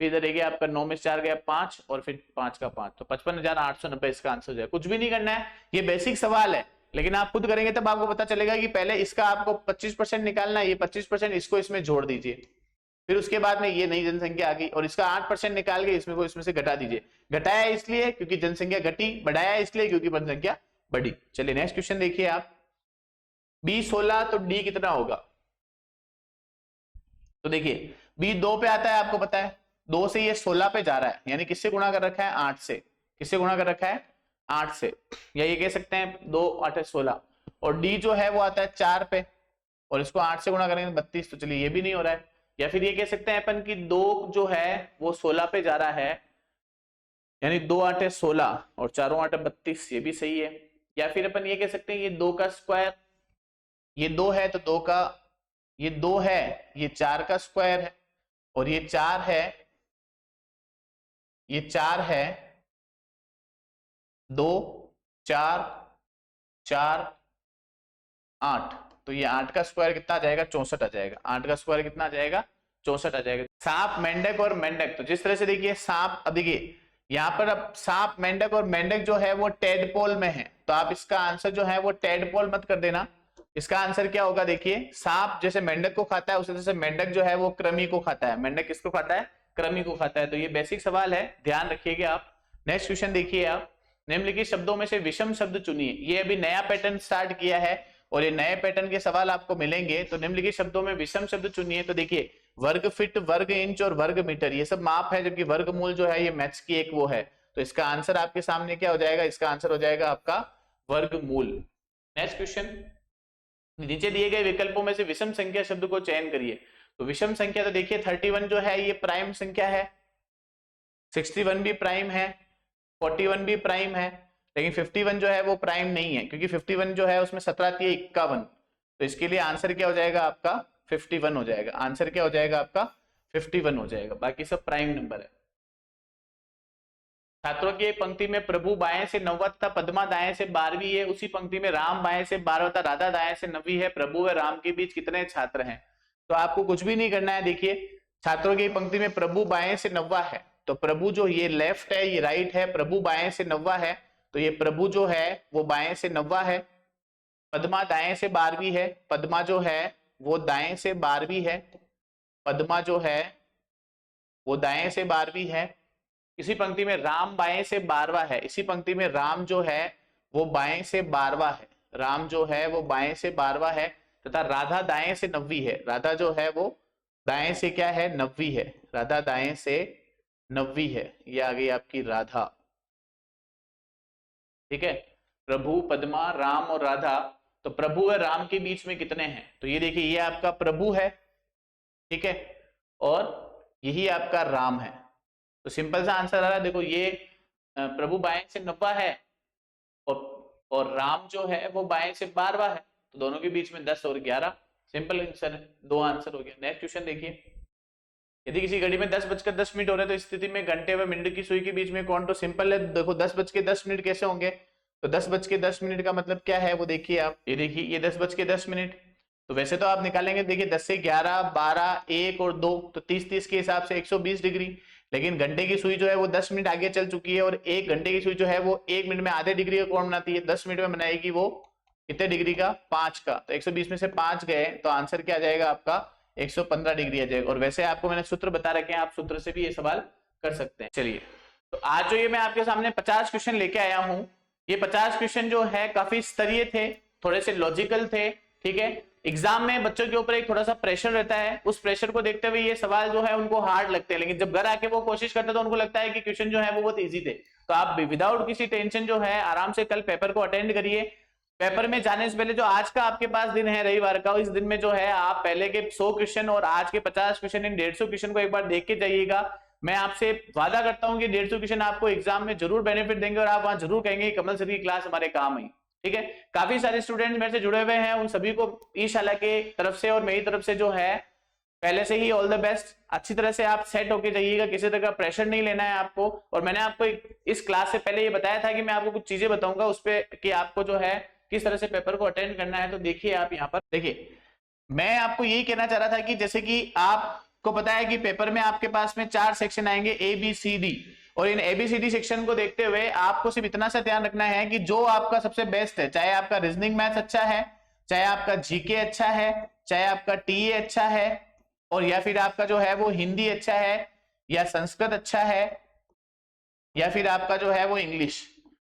फिर इधर रह गया आपका 9 में से 4 गया 5, और फिर 5 का 5, तो 55,890 इसका आंसर हो जाएगा। कुछ भी नहीं करना है, ये बेसिक सवाल है, लेकिन आप खुद करेंगे तब आपको पता चलेगा कि पहले इसका आपको 25% निकालना है, ये 25% इसको इसमें जोड़ दीजिए, फिर उसके बाद में ये नई जनसंख्या आ गई और इसका 8% निकाल के इसमें से घटा दीजिए। घटाया इसलिए क्योंकि जनसंख्या घटी, बढ़ाया इसलिए क्योंकि जनसंख्या बढ़ी। चलिए नेक्स्ट क्वेश्चन देखिए आप, बी 16 तो डी कितना होगा। तो देखिए बी 2 पे आता है, आपको पता है 2 से ये 16 पे जा रहा है, यानी किससे गुणा कर रखा है, 8 से। किससे गुणा कर रखा है, 8 से, या ये कह सकते हैं 2 8 16, और डी जो है वो आता है 4 पे, और इसको 8 से गुणा करेंगे 32, तो चलिए ये भी नहीं हो रहा है। या फिर ये कह सकते हैं अपन की 2 जो है वो 16 पे जा रहा है, यानी 2 8 16 और 4 8 32, ये भी सही है। या फिर अपन ये कह सकते हैं ये 2 का स्क्वायर, ये 2 है तो 2 का, ये 2 है, ये 4 का स्क्वायर है, और ये 4 है, ये 4 है, 2 4 4 8, तो ये 8 का स्क्वायर कितना आ जाएगा, 64 आ जाएगा। 8 का स्क्वायर कितना आ जाएगा, 64 आ जाएगा। सांप मेंढक और मेंढक, तो जिस तरह से देखिए सांप, अब देखिए यहाँ पर अब सांप मेंढक और मेंढक जो है वो टेडपोल में है, तो आप इसका आंसर जो है वो टेडपोल मत कर देना। इसका आंसर क्या होगा, देखिए सांप जैसे मेंढक को खाता है उसी तरह से मेंढक जो है वो कृमि को खाता है। मेंढक किसको खाता है, कृमि को खाता है। तो ये बेसिक सवाल है, ध्यान रखिएगा आप। नेक्स्ट क्वेश्चन देखिए आप, निम्नलिखित शब्दों में से विषम शब्द चुनिए। ये अभी नया पैटर्न स्टार्ट किया है और ये नए पैटर्न के सवाल आपको मिलेंगे, तो निम्नलिखित शब्दों में विषम शब्द चुनिए। तो देखिए वर्ग फीट, वर्ग इंच और वर्ग मीटर ये सब माप है, जबकि वर्गमूल जो है ये मैथ्स की एक वो है। तो इसका आंसर आपके सामने क्या हो जाएगा, इसका आंसर हो जाएगा आपका वर्गमूल। नेक्स्ट क्वेश्चन, नीचे दिए गए विकल्पों में से विषम संख्या शब्द को चयन करिए। तो विषम संख्या, तो देखिए 31 जो है ये प्राइम संख्या है, 61 भी प्राइम है, 41 भी प्राइम है, लेकिन 51 जो है वो प्राइम नहीं है, क्योंकि 51 जो है उसमें 17 आती है 51, तो इसके लिए आंसर क्या हो जाएगा आपका 51 हो जाएगा। आंसर क्या हो जाएगा आपका 51 हो जाएगा, बाकी सब प्राइम नंबर है। छात्रों की एक पंक्ति में प्रभु बाएं से 9वीं तथा पद्मा दाएं से 12वीं है, उसी पंक्ति में राम बाएं से 12 तथा राधा दाएं से 9वीं है, प्रभु व राम के बीच कितने छात्र हैं। तो आपको कुछ भी नहीं करना है। देखिए छात्रों की पंक्ति में प्रभु बाएं से 9वां है, तो प्रभु जो ये लेफ्ट है ये राइट है, प्रभु बाएं से 9वां है, तो ये प्रभु जो है वो बाएं से 9वां है। पद्मा दाएं से 12वीं है, पद्मा जो है वो दाएं से 12वीं है, पद्मा जो है वो दाएं से 12वीं है। इसी पंक्ति में राम बाएं से 12वां है, इसी पंक्ति में राम जो है वो बाएं से 12वां है, राम जो है वो बाएं से 12वां है, तथा राधा दाएं से 9वीं है। राधा जो है वो दाएं से क्या है, 9वीं है, राधा दाएं से 9वीं है। ये आ गई आपकी राधा। ठीक है, प्रभु, पद्मा, राम और राधा, तो प्रभु और राम के बीच में कितने हैं, तो ये देखिए ये आपका प्रभु है, ठीक है, और यही आपका राम है। तो सिंपल सा आंसर आ रहा है, देखो ये प्रभु बाएं से 9वां है और राम जो है वो बाएं से 12वां है, तो दोनों के बीच में 10 और 11। सिंपल आंसर है, 2 आंसर हो गया। नेक्स्ट क्वेश्चन देखिए, यदि किसी घड़ी में 10:10 हो रहे हैं तो इस स्थिति में घंटे व मिनट की सुई के बीच में कोण तो सिंपल है, देखो 10:10 कैसे होंगे, तो 10:10 का मतलब क्या है वो देखिए आप, ये देखिए ये 10:10, तो वैसे तो आप निकालेंगे, देखिए 10 से 11, 12, 1 और 2, तो 30 के हिसाब से 120 डिग्री। लेकिन घंटे की सुई जो है वो 10 मिनट आगे चल चुकी है, और 1 घंटे की सुई जो है वो 1 मिनट में आधे डिग्री का कोण बनाती है, 10 मिनट में बनाएगी वो कितने डिग्री का, 5 का। तो 120 में से 5 गए तो आंसर क्या आ जाएगा आपका, 115 डिग्री आ जाएगा। और वैसे आपको मैंने सूत्र बता रखे हैं, आप सूत्र से भी ये सवाल कर सकते हैं। चलिए, तो आज जो ये मैं आपके सामने 50 क्वेश्चन लेके आया हूं, ये 50 क्वेश्चन जो है काफी स्तरीय थे, थोड़े से लॉजिकल थे, ठीक है। एग्जाम में बच्चों के ऊपर एक थोड़ा सा प्रेशर रहता है, उस प्रेशर को देखते हुए ये सवाल जो है उनको हार्ड लगते हैं, लेकिन जब घर आके वो कोशिश करते हैं तो उनको लगता है कि क्वेश्चन जो है वो बहुत इजी थे। तो आप विदाउट किसी टेंशन जो है आराम से कल पेपर को अटेंड करिए। पेपर में जाने से पहले जो आज का आपके पास दिन है रविवार का, इस दिन में जो है आप पहले के 100 क्वेश्चन और आज के 50 क्वेश्चन, इन 150 क्वेश्चन को एक बार देख के जाइएगा। मैं आपसे वादा करता हूं कि 150 क्वेश्चन आपको एग्जाम में जरूर बेनिफिट देंगे और आप वहां जरूर कहेंगे कमल सर की क्लास हमारे काम आई, ठीक है। काफी सारे स्टूडेंट मेरे से जुड़े हुए हैं, उन सभी को ईशाला के तरफ से और मेरी तरफ से जो है पहले से ही ऑल द बेस्ट। अच्छी तरह से आप सेट होके जाइएगा, किसी तरह का प्रेशर नहीं लेना है आपको। और मैंने आपको इस क्लास से पहले ये बताया था कि मैं आपको कुछ चीजें बताऊंगा उस पर कि आपको जो है किस तरह से पेपर को अटेंड करना है। तो देखिए आप यहाँ पर देखिए, मैं आपको यही कहना चाह रहा था कि जैसे कि आपको पता है कि पेपर में आपके पास में 4 सेक्शन आएंगे ABCD, और इन ABCD सेक्शन को देखते हुए आपको सिर्फ इतना सा ध्यान रखना है कि जो आपका सबसे बेस्ट है, चाहे आपका रीजनिंग मैथ्स अच्छा है, चाहे आपका GK अच्छा है, चाहे आपका TA अच्छा है, और या फिर आपका जो है वो हिंदी अच्छा है, या संस्कृत अच्छा है, या फिर आपका जो है वो इंग्लिश,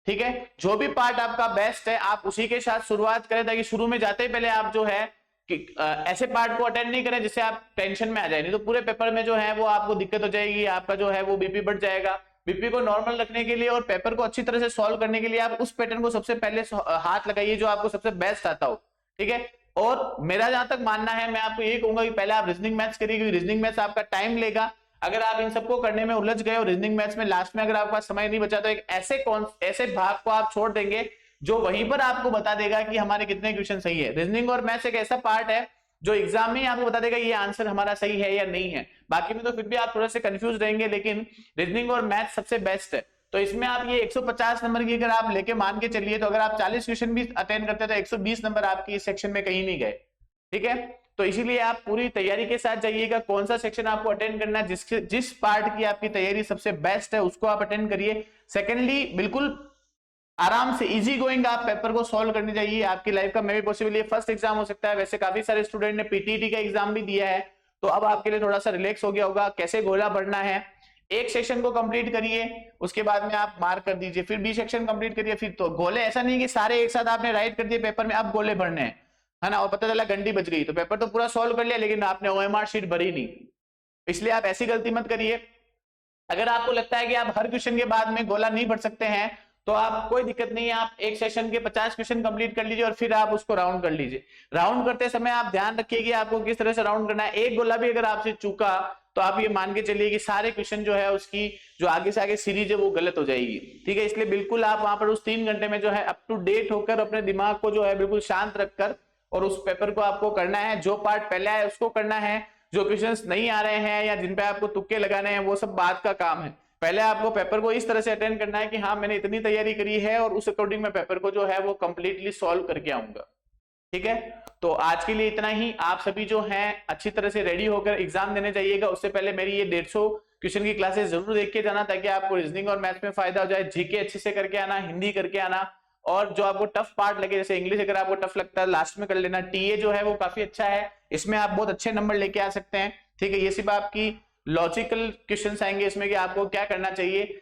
ठीक है। जो भी पार्ट आपका बेस्ट है आप उसी के साथ शुरुआत करें, ताकि शुरू में जाते ही पहले आप जो है कि ऐसे पार्ट को अटेंड नहीं करें जिससे आप टेंशन में आ जाए, नहीं तो पूरे पेपर में जो है वो आपको दिक्कत हो जाएगी, आपका जो है वो बीपी बढ़ जाएगा। बीपी को नॉर्मल रखने के लिए और पेपर को अच्छी तरह से सॉल्व करने के लिए आप उस पैटर्न को सबसे पहले हाथ लगाइए जो आपको सबसे बेस्ट आता हो, ठीक है। और मेरा जहां तक मानना है, मैं आपको ये कहूंगा कि पहले आप रीजनिंग मैथ्स करिए, क्योंकि रीजनिंग मैथ्स आपका टाइम लेगा। अगर आप इन सबको करने में उलझ गए और रीजनिंग मैथ्स में लास्ट में अगर आपका समय नहीं बचा, तो एक ऐसे भाग को आप छोड़ देंगे जो वहीं पर आपको बता देगा कि हमारे कितने क्वेश्चन सही है। रीजनिंग और मैथ्स एक ऐसा पार्ट है जो एग्जाम में आपको बता देगा ये आंसर हमारा सही है या नहीं है। बाकी में तो फिर भी आप थोड़े से कंफ्यूज रहेंगे, लेकिन रीजनिंग और मैथ्स सबसे बेस्ट है। तो इसमें आप ये 150 नंबर की अगर आप लेके मान के चलिए, तो अगर आप 40 क्वेश्चन भी अटेंड करते हैं तो 120 नंबर आपकी इस सेक्शन में कहीं नहीं गए, ठीक है। तो इसीलिए आप पूरी तैयारी के साथ जाइएगा, कौन सा सेक्शन आपको अटेंड करना है, जिस पार्ट की आपकी तैयारी सबसे बेस्ट है उसको आप अटेंड करिए। सेकेंडली, बिल्कुल आराम से इजी गोइंग आप पेपर को सॉल्व करने जाइए। आपकी लाइफ का मे भी पॉसिबल ये फर्स्ट एग्जाम हो सकता है, वैसे काफी सारे स्टूडेंट ने PTET का एग्जाम भी दिया है, तो अब आपके लिए थोड़ा सा रिलैक्स हो गया होगा कैसे गोला बढ़ना है। एक सेक्शन को कंप्लीट करिए, उसके बाद में आप मार्क कर दीजिए, फिर B सेक्शन कंप्लीट करिए, फिर तो गोले ऐसा नहीं कि सारे एक साथ आपने राइट कर दिए पेपर में, अब गोले भरने हैं, है ना, और पता चला घंटी बज गई, तो पेपर तो पूरा सॉल्व कर लिया लेकिन आपने OMR शीट भरी नहीं। इसलिए आप ऐसी गलती मत करिए। अगर आपको लगता है कि आप हर क्वेश्चन के बाद में गोला नहीं भर सकते हैं, तो आप कोई दिक्कत नहीं है, आप एक सेशन के 50 क्वेश्चन कंप्लीट कर लीजिए और फिर आप उसको राउंड कर लीजिए। राउंड करते समय आप ध्यान रखिए कि आपको किस तरह से राउंड करना है। एक गोला भी अगर आपसे चूका तो आप ये मान के चलिए कि सारे क्वेश्चन जो है उसकी जो आगे से आगे सीरीज है वो गलत हो जाएगी, ठीक है। इसलिए बिल्कुल आप वहां पर उस 3 घंटे में जो है अप टू डेट होकर अपने दिमाग को जो है बिल्कुल शांत रखकर और उस पेपर को आपको करना है। जो पार्ट पहले आए उसको करना है, जो क्वेश्चंस नहीं आ रहे हैं या जिन पे आपको तुक्के लगाने हैं वो सब बाद का काम है। पहले आपको पेपर को इस तरह से अटेंड करना है कि हाँ मैंने इतनी तैयारी करी है और उस अकॉर्डिंग मैं पेपर को जो है वो कंप्लीटली सॉल्व करके आऊंगा, ठीक है। तो आज के लिए इतना ही। आप सभी जो हैं अच्छी तरह से रेडी होकर एग्जाम देने जाइएगा। उससे पहले मेरी ये 150 क्वेश्चन की क्लासेस जरूर देख के जाना, ताकि आपको रीजनिंग और मैथ्स में फायदा हो जाए। GK अच्छे से करके आना, हिंदी करके आना, और जो आपको टफ पार्ट लगे, जैसे इंग्लिश अगर आपको टफ लगता है लास्ट में कर लेना। TA जो है वो काफी अच्छा है, इसमें आप बहुत अच्छे नंबर लेके आ सकते हैं, ठीक है। ये सिर्फ आपकी लॉजिकल क्वेश्चंस आएंगे इसमें कि आपको क्या करना चाहिए।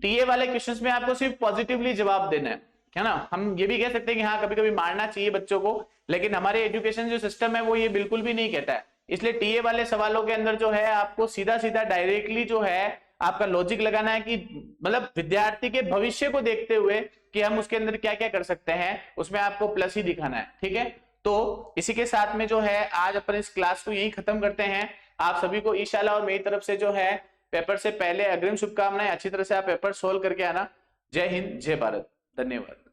TA वाले क्वेश्चंस में आपको सिर्फ पॉजिटिवली जवाब देना है ना। हम ये भी कह सकते हैं कि हाँ कभी कभी मारना चाहिए बच्चों को, लेकिन हमारे एजुकेशन जो सिस्टम है वो ये बिल्कुल भी नहीं कहता है। इसलिए TA वाले सवालों के अंदर जो है आपको सीधा सीधा डायरेक्टली जो है आपका लॉजिक लगाना है कि मतलब विद्यार्थी के भविष्य को देखते हुए कि हम उसके अंदर क्या क्या कर सकते हैं, उसमें आपको प्लस ही दिखाना है, ठीक है। तो इसी के साथ में जो है आज अपन इस क्लास को यही खत्म करते हैं। आप सभी को ईशाला और मेरी तरफ से जो है पेपर से पहले अग्रिम शुभकामनाएं। अच्छी तरह से आप पेपर सोल्व करके आना। जय हिंद, जय भारत, धन्यवाद।